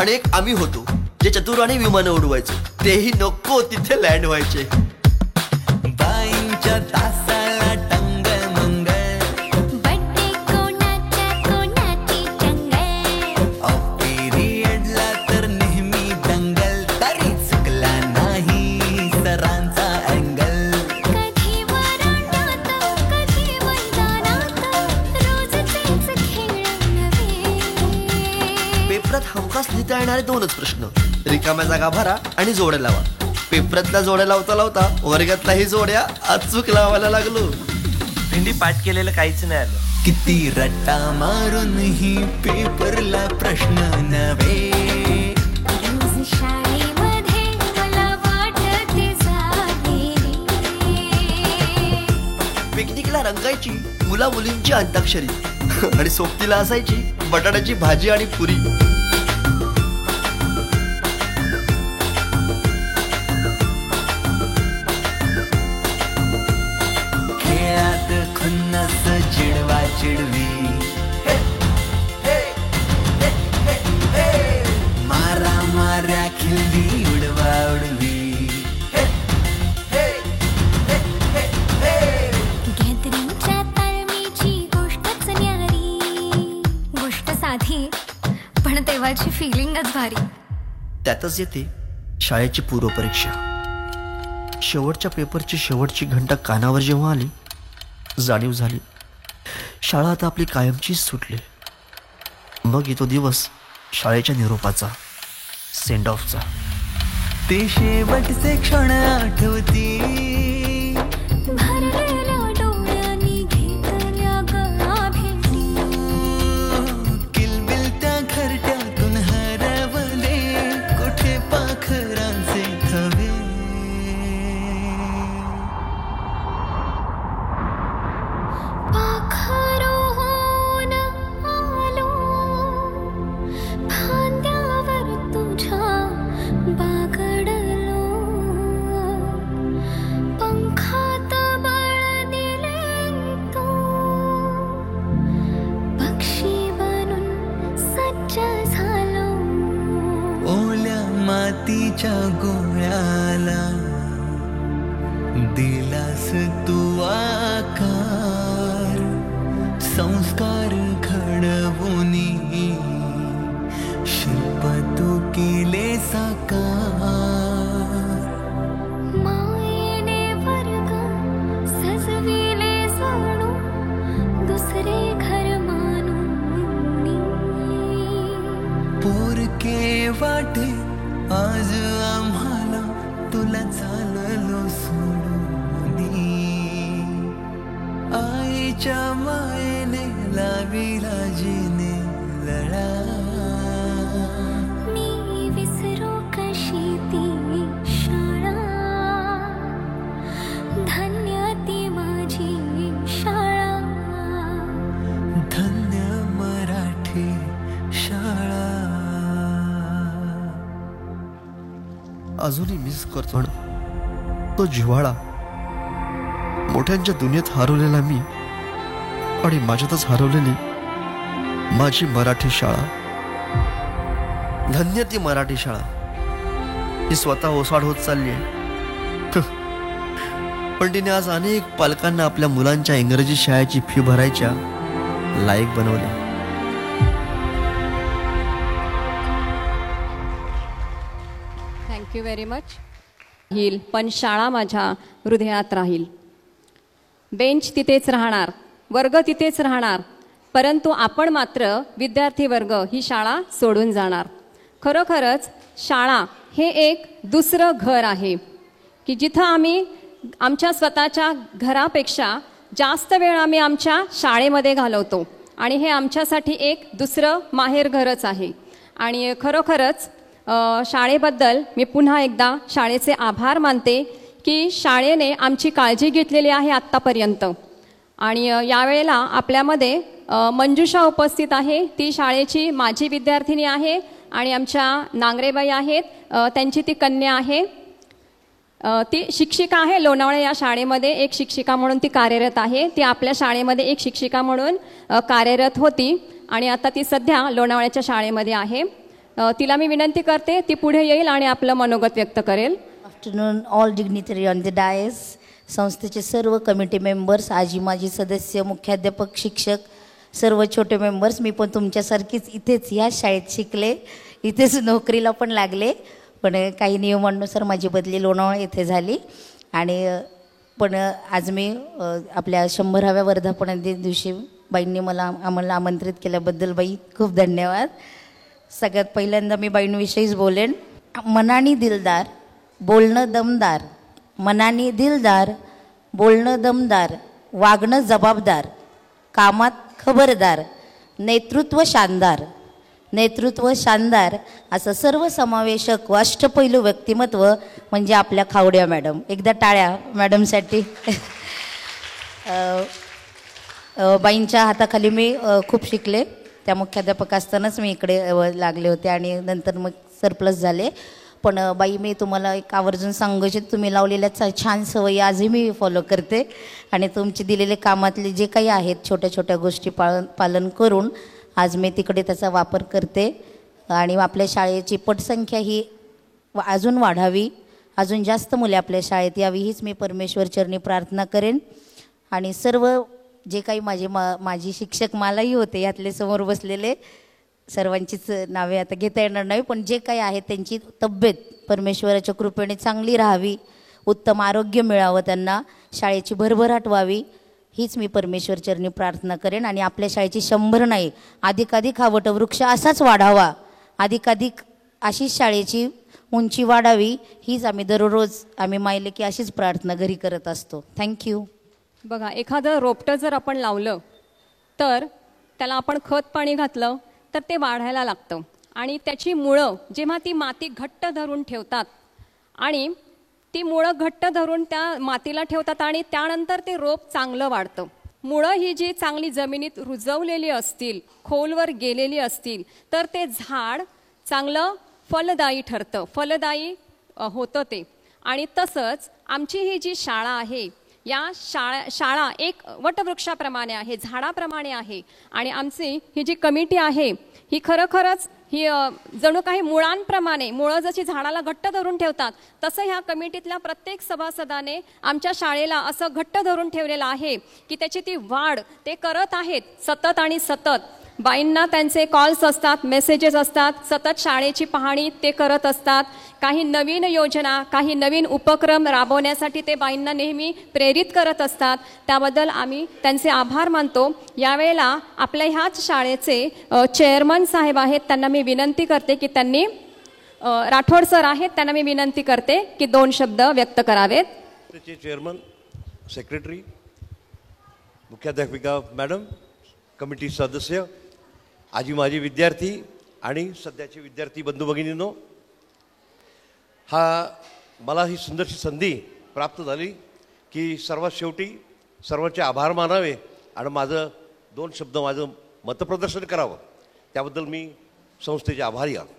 आणि एक आम्ही होतो जे चतुराने विमानं उडवायचो. तेही नको तिथे लँड व्हायचे. बाईंच्या तासाला टंगळ मंगळ, बड्डे कोणाच्या कोणाची चंगळ, पिरियडला तर नेहमी दंगल, तरी चुकला नाही सरांचा अँगल. कधी वरांडात कधी मैदानात, रोजचेच खेळ नवे. पेपरात हमखास लिहिता येणारे दोनच प्रश्न, रिकाम्या जागा भरा आणि जोड्या लावा. पेपरातल्या जोड्या लावता लावता वर्गातल्याही जोड्या अचूक लावायला लागलो. भेंडी पाठ केलेलं काहीच नाही आलं. किती रट्टा मारूनही पेपरला प्रश्न नवे. रोज शाळेमध्ये मला वाटते जागे. पिकनिकला रंगायची मुला मुलींची अंताक्षरी आणि सोबतीला असायची बटाट्याची भाजी आणि पुरी. खुन्नस चिडवा चिडवी, मारा माऱ्या खिल्ली उडवा उडवी. गॅदरिंगच्या ताळमेची गोष्टच न्यारी, गोष्ट साधी पण तेव्हाची फिलिंगच भारी. त्यातच येते शाळेची पूर्वपरीक्षा. शेवटच्या पेपरची शेवटची घंटा कानावर जेव्हा आली, जाणीव झाली शाळा आता आपली कायमचीच सुटली. मग येतो दिवस शाळेच्या निरोपाचा, सेंड ऑफचा. ते शेवटचे क्षण आठवती, भरलेल्या डोळ्यांनी घेतल्या गळा भेटी. किलबिलत्या घरट्यातून हरवले कुठे पाखरांचे थवे. पाखरोहून आलो फांद्यावर तुझ्या बागडलो, पंखात बळ दिले तू, पक्षी बनून सज्ज झालो. ओल्या मातीच्या गोळ्याला दिलास तू आकार, संस्कार घडवुनी शिल्प तू केले साकार. मायेने वर्ग सजविले जणू दुसरे घर मानूनी. पोरके वाटे आज आम्हाला तुला चाललो सोडूनी. आईच्या मायेने लाविला जिने लढा. मी विसरू कशी ती शाळा, धन्य ती माझी शाळा, धन्य मराठी शाळा. अजूनही मिस करतो तो जिव्हाळा. मोठ्यांच्या दुनियेत हरवलेला मी आणि माझ्यातच हरवलेली माझी मराठी शाळा. धन्य ती मराठी शाळा. ती स्वतः ओसाड होत चालली आहे, पण तिने आज अनेक पालकांना आपल्या मुलांच्या इंग्रजी शाळेची फी भरायच्या लायक बनवले. Thank you very much. येईल पण शाळा माझ्या हृदयात राहील. बेंच तिथेच राहणार, वर्ग तिथेच राहणार, परंतु आपण मात्र विद्यार्थी वर्ग ही शाळा सोडून जाणार. खरोखरच शाळा हे एक दुसरं घर आहे की जिथं आम्ही आमच्या स्वतःच्या घरापेक्षा जास्त वेळ आम्ही आमच्या शाळेमध्ये घालवतो आणि हे आमच्यासाठी एक दुसरं माहेरघरच आहे. आणि खरोखरच शाळेबद्दल मी पुन्हा एकदा शाळेचे आभार मानते की शाळेने आमची काळजी घेतलेली आहे आत्तापर्यंत. आणि यावेळेला आपल्यामध्ये मंजुषा उपस्थित आहे, ती शाळेची माजी विद्यार्थिनी आहे आणि आमच्या नांगरेबाई आहेत, त्यांची ती कन्या आहे. ती शिक्षिका आहे लोणावळा या शाळेमध्ये, एक शिक्षिका म्हणून ती कार्यरत आहे. ती आपल्या शाळेमध्ये एक शिक्षिका म्हणून कार्यरत होती आणि आता ती सध्या लोणावळ्याच्या शाळेमध्ये आहे. तिला मी विनंती करते, ती पुढे येईल आणि आपलं मनोगत व्यक्त करेल. Afternoon all dignitary on the dais, संस्थेचे सर्व कमिटी मेंबर्स, आजी माजी सदस्य, मुख्याध्यापक, शिक्षक, सर्व छोटे मेंबर्स. मी पण तुमच्यासारखीच इथेच या शाळेत शिकले, इथेच नोकरीला पण लागले, पण काही नियमांनुसार माझी बदली लोणावळा येथे झाली. आणि पण आज मी आपल्या 100व्या वर्धापन दिवशी बाईंनी आम्हाला आमंत्रित केल्याबद्दल बाई खूप धन्यवाद. सगळ्यात पहिल्यांदा मी बाईंविषयीच बोलेन. मनाने दिलदार, बोलणं दमदार, मनाने दिलदार, बोलणं दमदार, वागणं जबाबदार, कामात खबरदार, नेतृत्व शानदार, नेतृत्व शानदार असं सर्वसमावेशक व अष्टपैलू व्यक्तिमत्व म्हणजे आपल्या खावड्या मॅडम. एकदा टाळ्या मॅडमसाठी. बाईंच्या हाताखाली मी खूप शिकले. त्या मुख्याध्यापक असतानाच मी इकडे लागले होते आणि नंतर मग सरप्लस झाले. पण बाई, मी तुम्हाला एक आवर्जून सांगू इच्छिते, तुम्ही लावलेल्या छान सवयी आजही मी फॉलो करते आणि तुमचे दिलेले कामातले जे काही आहेत छोट्या छोट्या गोष्टी पालन करून आज मी तिकडे त्याचा वापर करते. आणि आपल्या शाळेची पटसंख्या ही अजून वाढावी, अजून जास्त मुले आपल्या शाळेत यावी हीच मी परमेश्वर चरणी प्रार्थना करेन. आणि सर्व जे काही माझी शिक्षक मलाही होते, यातले समोर बसलेले सर्वांचीच नावे आता घेता येणार नाही, पण जे काही आहे त्यांची तब्येत परमेश्वराच्या कृपेने चांगली राहावी, उत्तम आरोग्य मिळावं, त्यांना शाळेची भरभराट व्हावी हीच मी परमेश्वर चरणी प्रार्थना करेन. आणि आपल्या शाळेची 100 नाही, अधिकाधिक हा वटवृक्ष असाच वाढावा, अधिकाधिक अशीच शाळेची उंची वाढावी हीच आम्ही दररोज मायले की अशीच प्रार्थना घरी करत असतो. थँक्यू. बघा, एखादं रोपटं जर आपण लावलं तर त्याला आपण खत पाणी घातलं तर ते वाढायला लागतं आणि त्याची मुळं जेव्हा ती माती घट्ट धरून ठेवतात आणि ती मुळं घट्ट धरून त्या मातीला ठेवतात आणि त्यानंतर ते रोप चांगलं वाढतं. मुळं ही जी चांगली जमिनीत रुजवलेली असतील, खोलवर गेलेली असतील तर ते झाड चांगलं फलदायी ठरतं, फलदायी होतं ते. आणि तसंच आमची ही जी शाळा आहे, या शाळा एक वटवृक्षाप्रमाणे आहे, झाडाप्रमाणे आहे. आणि आमची ही जी कमिटी आहे ही खरोखरच ही जणू काही मुळांप्रमाणे, मुळं जशी झाडाला घट्ट धरून ठेवतात तसं ह्या कमिटीतल्या प्रत्येक सभासदाने आमच्या शाळेला असं घट्ट धरून ठेवलेलं आहे की त्याची ती वाढ ते करत आहेत सतत आणि सतत. बाईंना त्यांचे कॉल्स असतात, मेसेजेस असतात, सतत शाळेची पाहणी ते करत असतात. काही नवीन योजना, काही नवीन उपक्रम राबवण्यासाठी ते बाईंना नेहमी प्रेरित करत असतात. त्याबद्दल आम्ही त्यांचे आभार मानतो. यावेळेला आपल्या ह्याच शाळेचे चेअरमन साहेब आहेत, त्यांना मी विनंती करते की त्यांनी, राठोड सर आहेत, त्यांना मी विनंती करते की 2 शब्द व्यक्त करावेत. त्याचे चेअरमन, सेक्रेटरी, मुख्याध्यापिका मॅडम, कमिटी सदस्य, आजी माजी विद्यार्थी आणि सध्याचे विद्यार्थी बंधू भगिनींनो, मला ही सुंदरशी संधी प्राप्त झाली की सर्वात शेवटी सर्वांचे आभार मानावे आणि 2 शब्द माझं मतप्रदर्शन करावं. त्याबद्दल मी संस्थेचे आभारी आहे.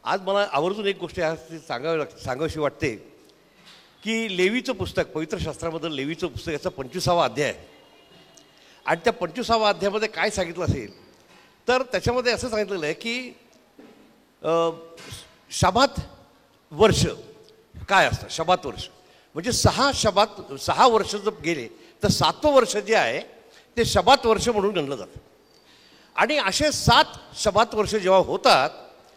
आज मला आवर्जून एक गोष्ट सांगावीशी वाटते की लेवीचं पुस्तक, पवित्र शास्त्रामधलं लेवीचं पुस्तक, याचा 25वा अध्याय आहे. आणि त्या 25व्या अध्यायामध्ये काय सांगितलं असेल तर त्याच्यामध्ये असं सांगितलेलं आहे की शबात वर्ष काय असतं. शबात वर्ष म्हणजे 6 वर्ष जर गेले तर 7वं वर्ष जे आहे ते शबात वर्ष म्हणून गणलं जातं. आणि असे 7 शबात वर्ष जेव्हा होतात,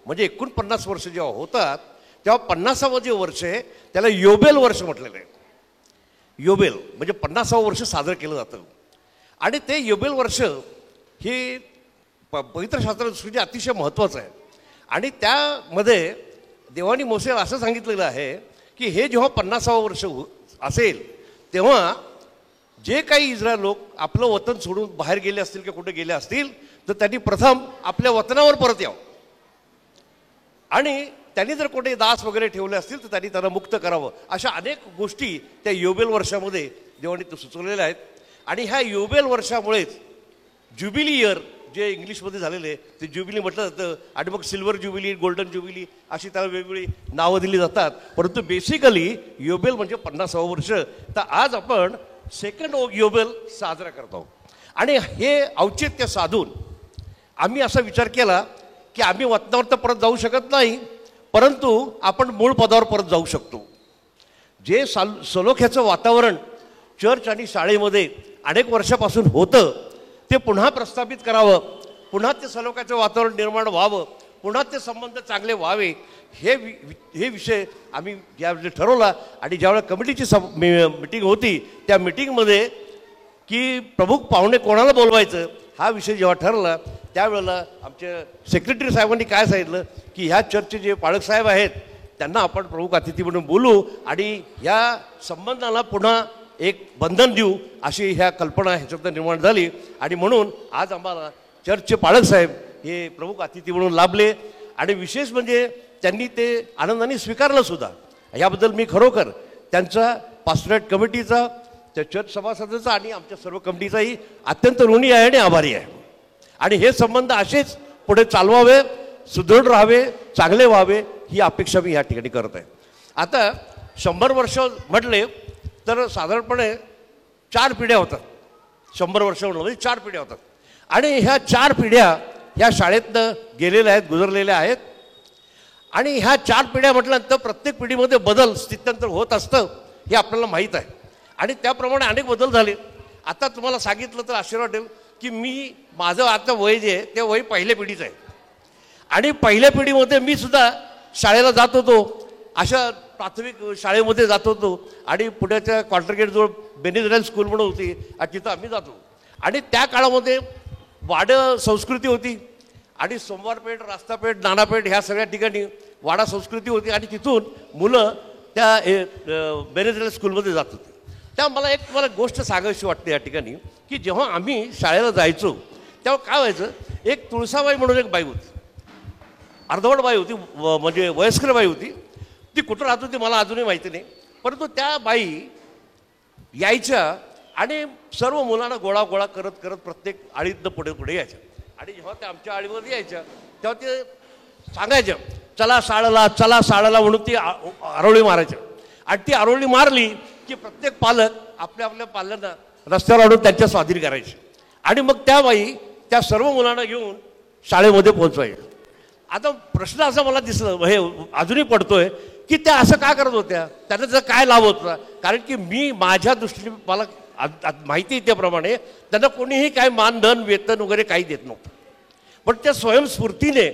म्हणजे 49 वर्ष जेव्हा होतात, तेव्हा 50वं जे वर्ष आहे त्याला योबेल वर्ष म्हटलेलं आहे. योबेल म्हणजे 50वं वर्ष साजरं केलं जातं. आणि ते योबेल वर्ष हे पवित्र शास्त्रादृष्टीने अतिशय महत्त्वाचं आहे. आणि त्यामध्ये देवानी मोसेला असं सांगितलेलं आहे की हे जेव्हा 50वं वर्ष असेल तेव्हा जे काही इस्रायल लोक आपलं वतन सोडून बाहेर गेले असतील किंवा कुठे गेले असतील तर त्यांनी प्रथम आपल्या वतनावर परत यावं. आणि त्यांनी जर कुठे दास वगैरे ठेवले असतील तर त्यांनी त्यांना मुक्त करावं. अशा अनेक गोष्टी त्या योबेल वर्षामध्ये देवानी सुचवलेल्या आहेत. आणि ह्या योबेल वर्षामुळेच ज्युबिली इयर जे इंग्लिशमध्ये झालेलं आहे ते ज्युबिली म्हटलं जातं. आणि मग सिल्वर ज्युबिली, गोल्डन ज्युबिली अशी त्याला वेगवेगळी नावं दिली जातात. परंतु बेसिकली योबेल म्हणजे 50वं वर्ष. तर आज आपण 2nd योबेल साजरा करतो. आणि हे औचित्य साधून आम्ही असा विचार केला की आम्ही वतनावर तर परत जाऊ शकत नाही, परंतु आपण मूळ पदावर परत जाऊ शकतो. जे सलोख्याचं वातावरण चर्च आणि शाळेमध्ये अनेक वर्षापासून होतं ते पुन्हा प्रस्थापित करावं, पुन्हा ते सलोख्याचं वातावरण निर्माण व्हावं, पुन्हा ते संबंध चांगले व्हावे, हे विषय आम्ही ज्यावेळी ठरवला. आणि ज्यावेळेला कमिटीची मिटिंग होती त्या मिटिंगमध्ये की प्रमुख पाहुणे कोणाला बोलवायचं हा विषय जेव्हा ठरला त्यावेळेला आमच्या सेक्रेटरी साहेबांनी काय सांगितलं की ह्या चर्चचे जे पाळक साहेब आहेत त्यांना आपण प्रमुख अतिथी म्हणून बोलू आणि या संबंधाला पुन्हा एक बंधन देऊ अशी ह्या कल्पना ह्याच्यातून निर्माण झाली. आणि म्हणून आज आम्हाला चर्चचे पाळक साहेब हे प्रमुख अतिथी म्हणून लाभले. आणि विशेष म्हणजे त्यांनी ते आनंदाने स्वीकारलं सुद्धा. याबद्दल मी खरोखर त्यांचा पास्टोरेट कमिटीचा, त्या चर्च सभासदाचा आणि आमच्या सर्व कमिटीचाही अत्यंत ऋणी आहे आणि आभारी आहे. आणि हे संबंध असेच पुढे चालवावे, सुदृढ राहावे, चांगले व्हावे ही अपेक्षा मी या ठिकाणी करत आहे. आता 100 वर्ष म्हटले तर साधारणपणे 4 पिढ्या होतात. 100 वर्ष म्हणजे 4 पिढ्या होतात. आणि ह्या 4 पिढ्या ह्या शाळेतनं गेलेल्या आहेत, गुजरलेल्या आहेत. आणि ह्या 4 पिढ्या म्हटल्यानंतर प्रत्येक पिढीमध्ये बदल स्थित्यंतर होत असतं हे आपल्याला माहीत आहे. आणि त्याप्रमाणे अनेक बदल झाले. आता तुम्हाला सांगितलं तर आश्चर्य वाटेल की माझं आता वय जे आहे ते वय पहिल्या पिढीचं आहे. आणि पहिल्या पिढीमध्ये मी सुद्धा शाळेला जात होतो, अशा प्राथमिक शाळेमध्ये जात होतो. आणि पुण्याच्या क्वार्टर गेटजवळ बेनिझरायल स्कूल म्हणून होती आणि तिथं आम्ही जातो. आणि त्या काळामध्ये वाड संस्कृती होती आणि सोमवारपेठ, रास्तापेठ, नानापेठ ह्या सगळ्या ठिकाणी वाडा संस्कृती होती. आणि तिथून मुलं त्या बेनिझरायल स्कूलमध्ये जात होती. तेव्हा मला तुम्हाला गोष्ट सांगायची वाटते या ठिकाणी की जेव्हा आम्ही शाळेला जायचो तेव्हा काय व्हायचं, एक तुळसाबाई म्हणून एक बाई होती, अर्धवट बाई होती, म्हणजे वयस्कर बाई होती. ती कुठं राहत होती मला अजूनही माहिती नाही, परंतु त्या बाई यायच्या आणि सर्व मुलांना गोळा करत करत प्रत्येक आळीतनं पुढे यायच्या. आणि जेव्हा त्या आमच्या आळीमध्ये यायच्या तेव्हा ते सांगायच्या चला शाळेला म्हणून ती आरोळी मारायच्या. आणि ती आरोळी मारली की प्रत्येक पालक आपल्या पाल्यांना रस्त्यावर आणून त्यांच्या स्वाधीन करायचे. आणि मग त्या बाई त्या सर्व मुलांना घेऊन शाळेमध्ये पोहोचवायच्या. आता प्रश्न असा मला दिसलं, हे अजूनही पडतोय की त्या असं का करत होत्या, त्यांना त्याचा काय लाभ होता. कारण की मी माझ्या दृष्टीने मला माहिती आहे त्याप्रमाणे त्यांना कोणीही काय मानधन वेतन वगैरे काही देत नव्हतं. पण त्या स्वयंस्फूर्तीने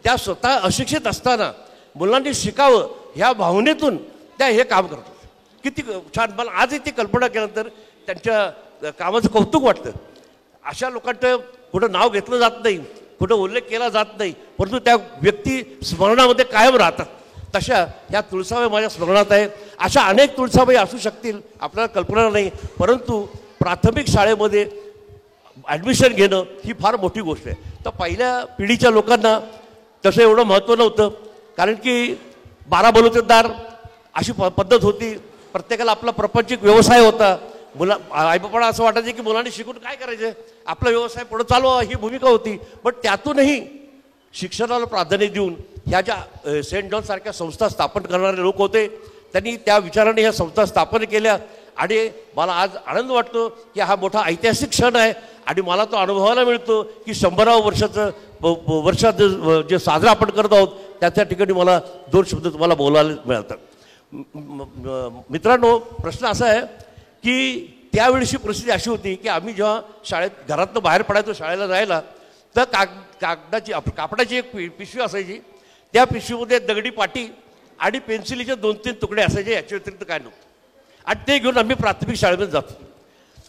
त्या स्वतः अशिक्षित असताना मुलांनी शिकावं ह्या भावनेतून त्या हे काम करतात. किती छान. मला आजही ती कल्पना केल्यानंतर त्यांच्या कामाचं कौतुक वाटतं. अशा लोकांचं कुठं नाव घेतलं जात नाही, कुठं उल्लेख केला जात नाही, परंतु त्या व्यक्ती स्मरणामध्ये कायम राहतात. तशा ह्या तुळसाबाई माझ्या स्मरणात आहे. अशा अनेक तुळसाबाई असू शकतील, आपल्याला कल्पना नाही. परंतु प्राथमिक शाळेमध्ये ॲडमिशन घेणं ही फार मोठी गोष्ट आहे. तर पहिल्या पिढीच्या लोकांना तसं एवढं महत्त्व नव्हतं, कारण की 12 बलुतेदार अशी पद्धत होती. प्रत्येकाला आपला प्रापंचिक व्यवसाय होता. आईबापाला असं वाटायचं की मुलांनी शिकून काय करायचं, आपला व्यवसाय पुढे चालवा ही भूमिका होती. पण त्यातूनही शिक्षणाला प्राधान्य देऊन ह्या ज्या सेंट जॉन सारख्या संस्था स्थापन करणारे लोक होते त्यांनी त्या विचाराने ह्या संस्था स्थापन केल्या. आणि मला आज आनंद वाटतो की हा मोठा ऐतिहासिक क्षण आहे. आणि मला तो अनुभवायला मिळतो की 100व्या वर्षात जे साजरा आपण करत आहोत त्याच्या ठिकाणी मला 2 शब्द तुम्हाला बोलायला मिळतात. मित्रांनो, प्रश्न असा आहे की त्यावेळीची परिस्थिती अशी होती की आम्ही जेव्हा घरातनं बाहेर पडायचो शाळेला जायला तर कापडाची एक पिशवी असायची. त्या पिशवीमध्ये दगडी पाटी आणि पेन्सिलीचे 2-3 तुकडे असायचे, याच्या व्यतिरिक्त काय नव्हतं. आणि ते घेऊन आम्ही प्राथमिक शाळेमध्ये जातो.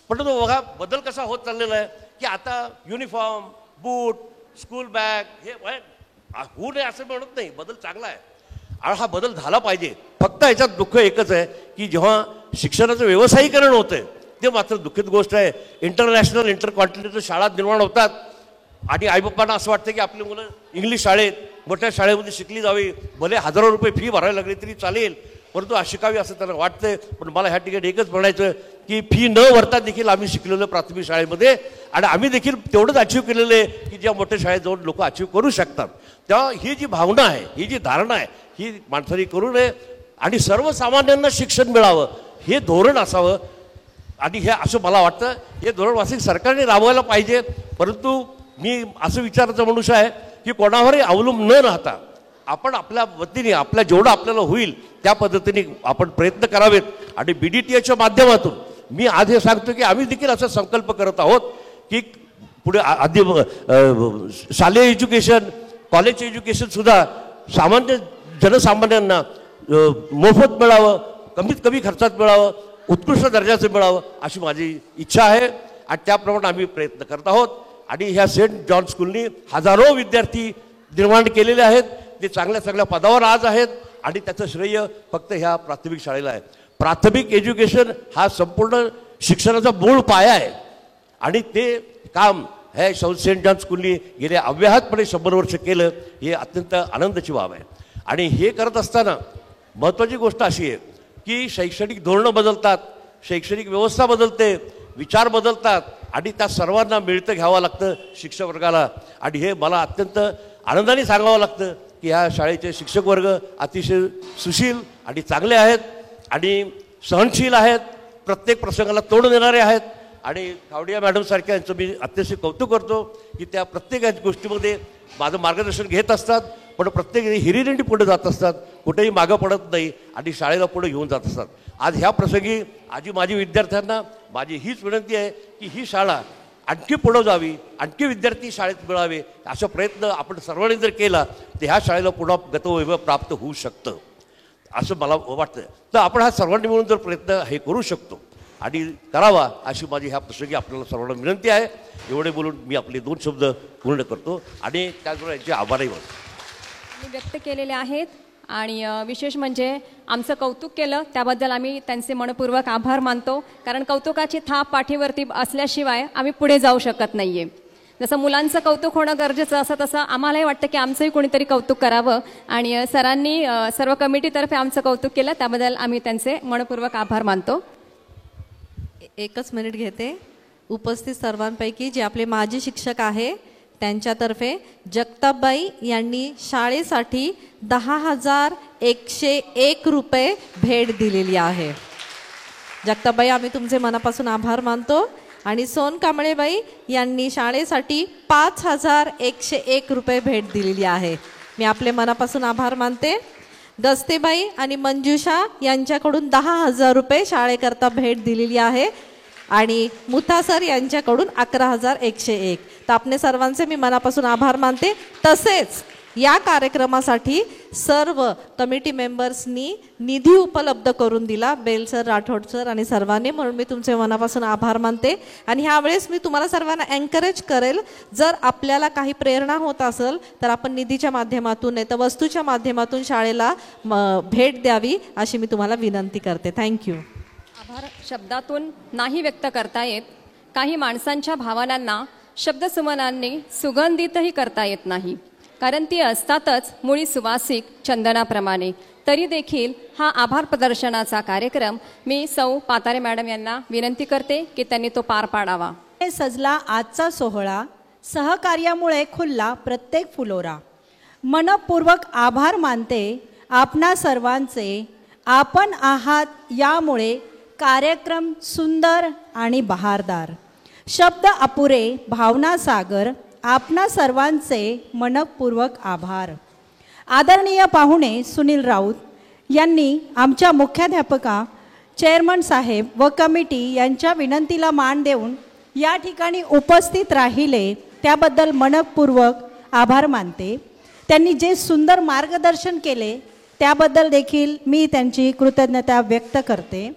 पण तो बघा बदल कसा होत चाललेला आहे की आता युनिफॉर्म, बूट, स्कूल बॅग हे होऊ नये असं म्हणत नाही, बदल चांगला आहे. आणि हा बदल झाला पाहिजे. फक्त याच्यात दुःख एकच आहे की जेव्हा शिक्षणाचं व्यावसायीकरण होतंय ते मात्र दुःखित गोष्ट आहे. इंटरनॅशनल इंटरकॉन्टिनेंटल शाळा निर्माण होतात आणि आईबापांना असं वाटतं की आपली मुलं इंग्लिश शाळेत मोठ्या शाळेमध्ये शिकली जावी, भले हजारो रुपये फी भरायला लागली तरी चालेल, परंतु शिकावी असं त्यांना वाटतंय. पण मला ह्या ठिकाणी एकच म्हणायचं की फी न भरता देखील आम्ही शिकलेलो प्राथमिक शाळेमध्ये आणि आम्ही देखील तेवढंच अचीव केलेलं आहे की ज्या मोठ्या शाळेत जाऊन लोक अचीव करू शकतात. तेव्हा ही जी भावना आहे, ही जी धारणा आहे ही माणसाने करू नये. आणि सर्वसामान्यांना शिक्षण मिळावं हे धोरण असावं. आणि हे असं मला वाटतं हे धोरण वास्तविक सरकारने राबवायला पाहिजे. परंतु मी असं विचारायचा मनुष्य आहे की कोणावरही अवलंबून न राहता आपण आपल्या वतीने आपल्या जेवढं आपल्याला होईल त्या पद्धतीने आपण प्रयत्न करावेत. आणि BDTAच्या माध्यमातून मी आज हे सांगतो की आम्ही देखील असा संकल्प करत आहोत की पुढे आधी शालेय एज्युकेशन, कॉलेज एज्युकेशनसुद्धा सामान्य जनसामान्यांना मोफत मिळावं, कमीत कमी खर्चात मिळावं, उत्कृष्ट दर्जाचं मिळावं अशी माझी इच्छा आहे आणि त्याप्रमाणे आम्ही प्रयत्न करत आहोत. आणि ह्या सेंट जॉन स्कूलनी हजारो विद्यार्थी निर्माण केलेले आहेत. ते चांगल्या चांगल्या पदावर आज आहेत आणि त्याचं श्रेय फक्त ह्या प्राथमिक शाळेला आहे. प्राथमिक एज्युकेशन हा संपूर्ण शिक्षणाचा मूळ पाया आहे आणि ते काम हे सेंट जॉन स्कूलनी गेले अव्याहतपणे 100 वर्ष केलं. हे अत्यंत आनंदाची बाब आहे. आणि हे करत असताना महत्त्वाची गोष्ट अशी आहे की शैक्षणिक धोरणं बदलतात, शैक्षणिक व्यवस्था बदलते, विचार बदलतात आणि त्या सर्वांना मिळतं घ्यावं लागतं शिक्षक वर्गाला. आणि हे मला अत्यंत आनंदाने सांगावं लागतं की ह्या शाळेचे शिक्षक वर्ग अतिशय सुशील आणि चांगले आहेत आणि सहनशील आहेत, प्रत्येक प्रसंगाला तोंड देणारे आहेत. आणि खावडिया मॅडमसारख्या यांचं मी अतिशय कौतुक करतो की त्या प्रत्येक गोष्टीमध्ये माझं मार्गदर्शन घेत असतात, पण प्रत्येक हिरिरिंडी पुढे जात असतात, कुठेही मागं पडत नाही आणि शाळेला पुढे घेऊन जात असतात. आज ह्या प्रसंगी माझी विद्यार्थ्यांना माझी हीच विनंती आहे की ही शाळा आणखी पुढं जावी, आणखी विद्यार्थी शाळेत मिळावे, असा प्रयत्न आपण सर्वांनी जर केला तर ह्या शाळेला पुन्हा गतवैभव प्राप्त होऊ शकतं असं मला वाटतं. तर आपण हा सर्वांनी मिळून जर प्रयत्न हे करू शकतो आणि करावा अशी माझी ह्या प्रसंगी आपल्याला सर्वांना विनंती आहे. एवढे बोलून मी आपले 2 शब्द पूर्ण करतो आणि त्याचबरोबर यांचे आभारही मानतो. व्यक्त केलेले आहेत आणि विशेष म्हणजे आमचं कौतुक केलं त्याबद्दल आम्ही त्यांचे मनपूर्वक आभार मानतो. कारण कौतुकाची थाप पाठीवरती असल्याशिवाय आम्ही पुढे जाऊ शकत नाही आहे. जसं मुलांचं कौतुक होणं गरजेचं असं तसं आम्हालाही वाटतं की आमचंही कोणीतरी कौतुक करावं आणि सरांनी सर्व कमिटीतर्फे आमचं कौतुक केलं त्याबद्दल आम्ही त्यांचे मनपूर्वक आभार मानतो. एकच मिनिट घेते. उपस्थित सर्वांपैकी जे आपले माजी शिक्षक आहे त्यांच्यातर्फे जगतापबाई यांनी शाळेसाठी 10,101 रुपये भेट दिलेली आहे. जगतापबाई आम्ही तुमचे मनापासून आभार मानतो. आणि सोन कांबळेबाई यांनी शाळेसाठी 5,101 रुपये भेट दिलेली आहे. मी आपले मनापासून आभार मानते. गस्तेबाई आणि मंजुषा यांच्याकडून 10,000 रुपये शाळेकरता भेट दिलेली आहे आणि मुथासर यांच्याकडून 11,101. तर आपले सर्वांचे मी मनापासून आभार मानते. तसेच या कार्यक्रमासाठी सर्व कमिटी मेंबर्सनी निधी उपलब्ध करून दिला, बेल सर, राठोड सर आणि सर्वांनी, म्हणून मी तुमचे मनापासून आभार मानते. आणि ह्यावेळेस मी तुम्हाला सर्वांना एनकरेज करेल, जर आपल्याला काही प्रेरणा होत असेल तर आपण निधीच्या माध्यमातून नाही तर वस्तूच्या माध्यमातून शाळेला भेट द्यावी अशी मी तुम्हाला विनंती करते. थँक्यू. आभार शब्दातून नाही व्यक्त करता येत. काही माणसांच्या भावनांना शब्दसुमनांनी सुगंधितही करता येत नाही, कारण ती असतातच मुळी सुवासिक चंदनाप्रमाणे. तरी देखील हा आभार प्रदर्शनाचा कार्यक्रम मी सौ पातारे मॅडम यांना विनंती करते की त्यांनी तो पार पाडावा. सजला आजचा सोहळा, सहकार्यामुळे खुलला प्रत्येक फुलोरा. मनपूर्वक आभार मानते आपणा सर्वांचे, आपण आहात यामुळे कार्यक्रम सुंदर आणि बहारदार. शब्द अपुरे, भावना सागर, आपणा सर्वांचे मनपूर्वक आभार. आदरणीय पाहुणे सुनील राऊत यांनी आमच्या मुख्याध्यापका, चेअरमन साहेब व कमिटी यांच्या विनंतीला मान देऊन या ठिकाणी उपस्थित राहिले त्याबद्दल मनपूर्वक आभार मानते. त्यांनी जे सुंदर मार्गदर्शन केले त्याबद्दल देखील मी त्यांची कृतज्ञता व्यक्त करते.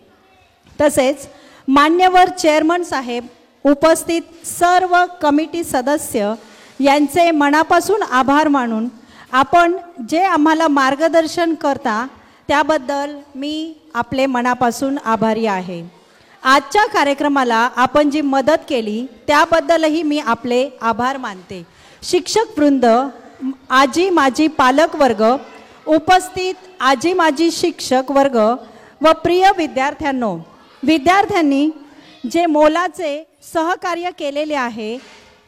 तसेच मान्यवर चेअरमन साहेब, उपस्थित सर्व कमिटी सदस्य यांचे मनापासून आभार मानून आपण जे आम्हाला मार्गदर्शन करता त्याबद्दल मी आपले मनापासून आभारी आहे. आजच्या कार्यक्रमाला आपण जी मदत केली त्याबद्दलही मी आपले आभार मानते. शिक्षक वृंद, आजी माजी पालक वर्ग, उपस्थित आजी माजी शिक्षक वर्ग व प्रिय विद्यार्थ्यांनी जे मोलाचे सहकार्य केलेले आहे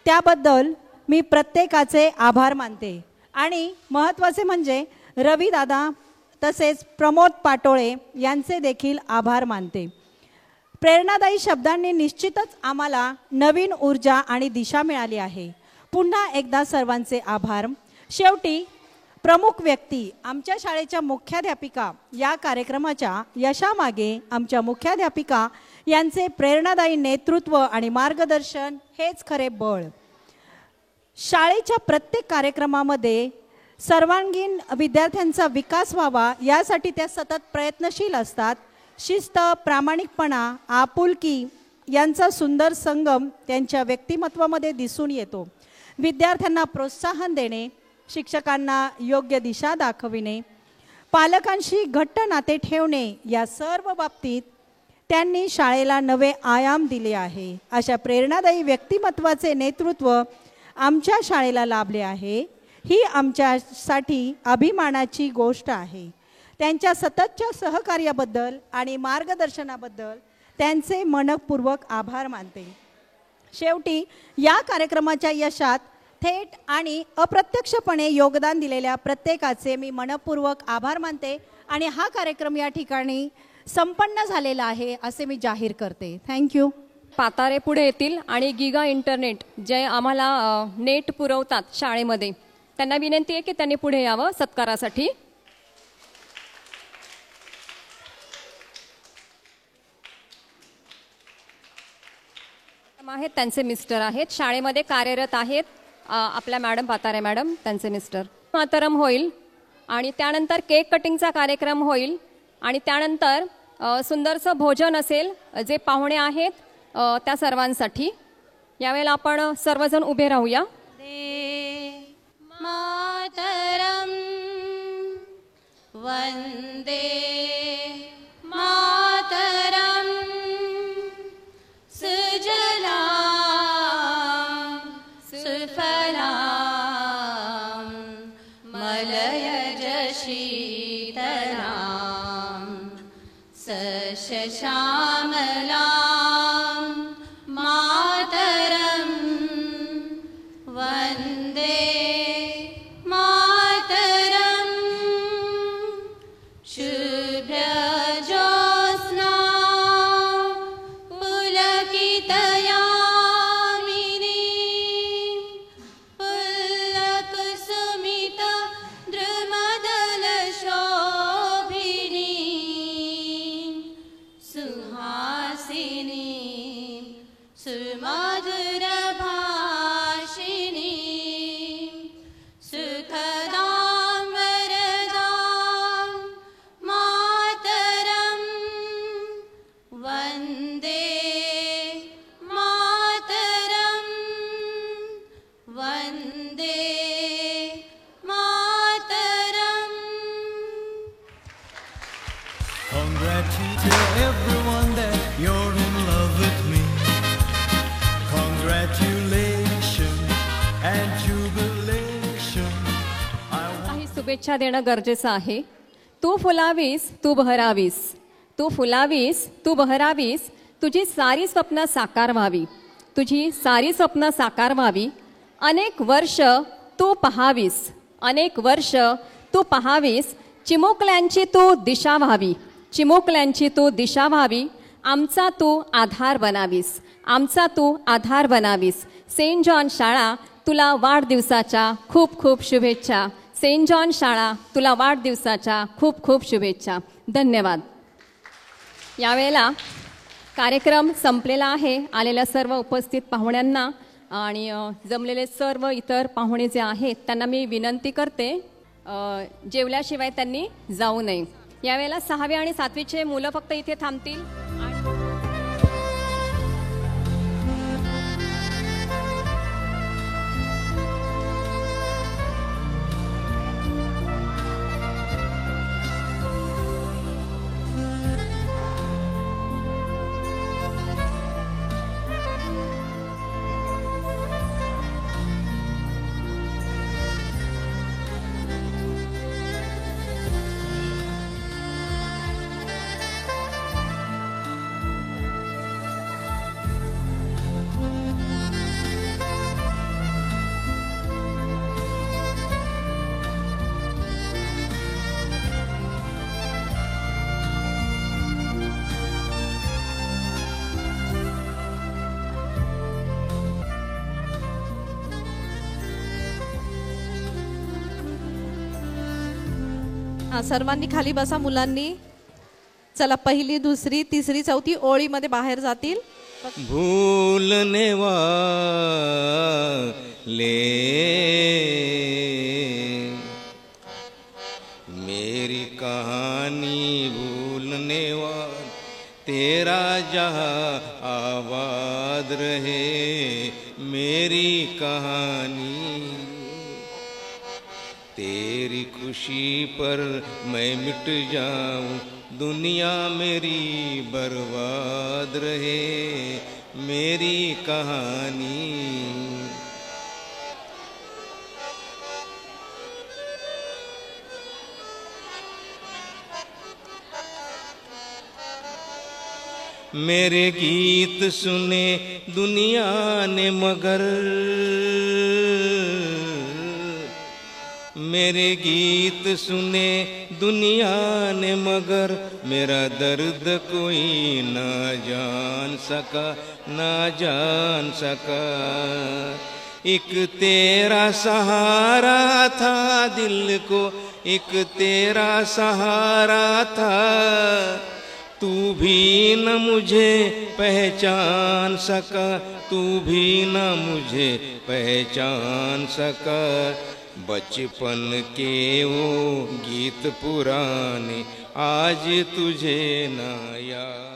त्याबद्दल मी प्रत्येकाचे आभार मानते. आणि महत्त्वाचे म्हणजे रवी दादा तसेच प्रमोद पाटोळे यांचे देखील आभार मानते. प्रेरणादायी शब्दांनी निश्चितच आम्हाला नवीन ऊर्जा आणि दिशा मिळाली आहे. पुन्हा एकदा सर्वांचे आभार. शेवटी प्रमुख व्यक्ती आमच्या शाळेच्या मुख्याध्यापिका या कार्यक्रमाच्या यशामागे आमच्या मुख्याध्यापिका यांचे प्रेरणादायी नेतृत्व आणि मार्गदर्शन हेच खरे बळ. शाळेच्या प्रत्येक कार्यक्रमामध्ये सर्वांगीण विद्यार्थ्यांचा विकास व्हावा यासाठी त्या सतत प्रयत्नशील असतात. शिस्त, प्रामाणिकपणा, आपुलकी यांचा सुंदर संगम त्यांच्या व्यक्तिमत्वामध्ये दिसून येतो. विद्यार्थ्यांना प्रोत्साहन देणे, शिक्षकांना योग्य दिशा दाखविणे, पालकांशी घट्ट नाते ठेवणे या सर्व बाबतीत त्यांनी शाळेला नवे आयाम दिले आहे. अशा प्रेरणादायी व्यक्तिमत्वाचे नेतृत्व आमच्या शाळेला लाभले आहे. ही आमच्यासाठी अभिमानाची गोष्ट आहे. त्यांच्या सततच्या सहकार्याबद्दल आणि मार्गदर्शनाबद्दल त्यांचे मनपूर्वक आभार मानते. शेवटी या कार्यक्रमाच्या यशात थेट आणि अप्रत्यक्षपणे योगदान दिलेल्या प्रत्येकाचे मी मनपूर्वक आभार मानते आणि हा कार्यक्रम या ठिकाणी संपन्न झालेला आहे असे मी जाहीर करते. थँक्यू. पातारे पुढे येतील आणि गिगा इंटरनेट जे आम्हाला नेट पुरवतात शाळेमध्ये, त्यांना विनंती आहे की त्यांनी पुढे यावं सत्कारासाठी. आहेत त्यांचे मिस्टर आहेत, शाळेमध्ये कार्यरत आहेत आपल्या मॅडम पातारे मॅडम, त्यांचे मिस्टर. मातरम होईल आणि त्यानंतर केक कटिंगचा कार्यक्रम होईल आणि त्यानंतर सुंदरसं भोजन असेल जे पाहुणे आहेत त्या सर्वांसाठी. यावेळेला आपण सर्वजण उभे राहूया. मातरम वंदे मातरम सुजलाम सुफलाम मलयज शीतलाम सश्यामलाम मातरम वंदे मातरम शुभ्रज्योत्स्ना पुलकितयामिनी पुल्लकुसुमित द्रुमदलशोभिनी सुहासिनी सुमधुरभाषिणी सुखदां वरदां मातरं वन्दे मातरं Vande Mataram. Congratulations to everyone that you're in love with me. Congratulations and jubilation. काही शुभेच्छा देणं गरजेचं आहे. तू फुलावीस तू बहरावीस, तू फुलावीस तू बहरावीस, तुझी सारी स्वप्न साकार व्हावी, तुझी सारी स्वप्न साकार व्हावी. अनेक वर्ष तू पहावीस, अनेक वर्ष तू पहावीस, चिमुकल्यांची तू दिशा व्हावी, चिमुकल्यांची तू दिशा व्हावी. आमचा तू आधार बनावीस, आमचा तू आधार बनावीस. सेंट जॉन शाळा तुला वाढदिवसाच्या खूप खूप शुभेच्छा. सेंट जॉन शाळा तुला वाढदिवसाच्या खूप खूप शुभेच्छा. धन्यवाद. यावेळेला कार्यक्रम संपलेला आहे. आलेल्या सर्व उपस्थित पाहुण्यांना आणि जमलेले सर्व इतर पाहुणे जे आहेत त्यांना मी विनंती करते जेवल्याशिवाय त्यांनी जाऊ नये. यावेळेला 6वी आणि 7वीचे मुलं फक्त इथे थांबतील. हां, सर्वांनी खाली बसा मुलांनी. चला, पहिली, दुसरी, तिसरी, चौथी ओळीमध्ये बाहेर जातील. भूलने वाले मेरी कहानी भूलने वाले तेरा जहाँ आबाद रहे मेरी कहानी. तेरी खुशी पर मैं मिट जाऊं दुनिया मेरी बर्बाद रहे मेरी कहानी. मेरे गीत सुने दुनिया ने मगर मेरे गीत सुने दुनिया ने मगर मेरा दर्द कोई ना जान सका ना जान सका. एक तेरा सहारा था दिल को एक तेरा सहारा था. तू भी न मुझे पहचान सका तू भी न मुझे पहचान सका. बचपन के वो गीत पुराने आज तुझे ना याद.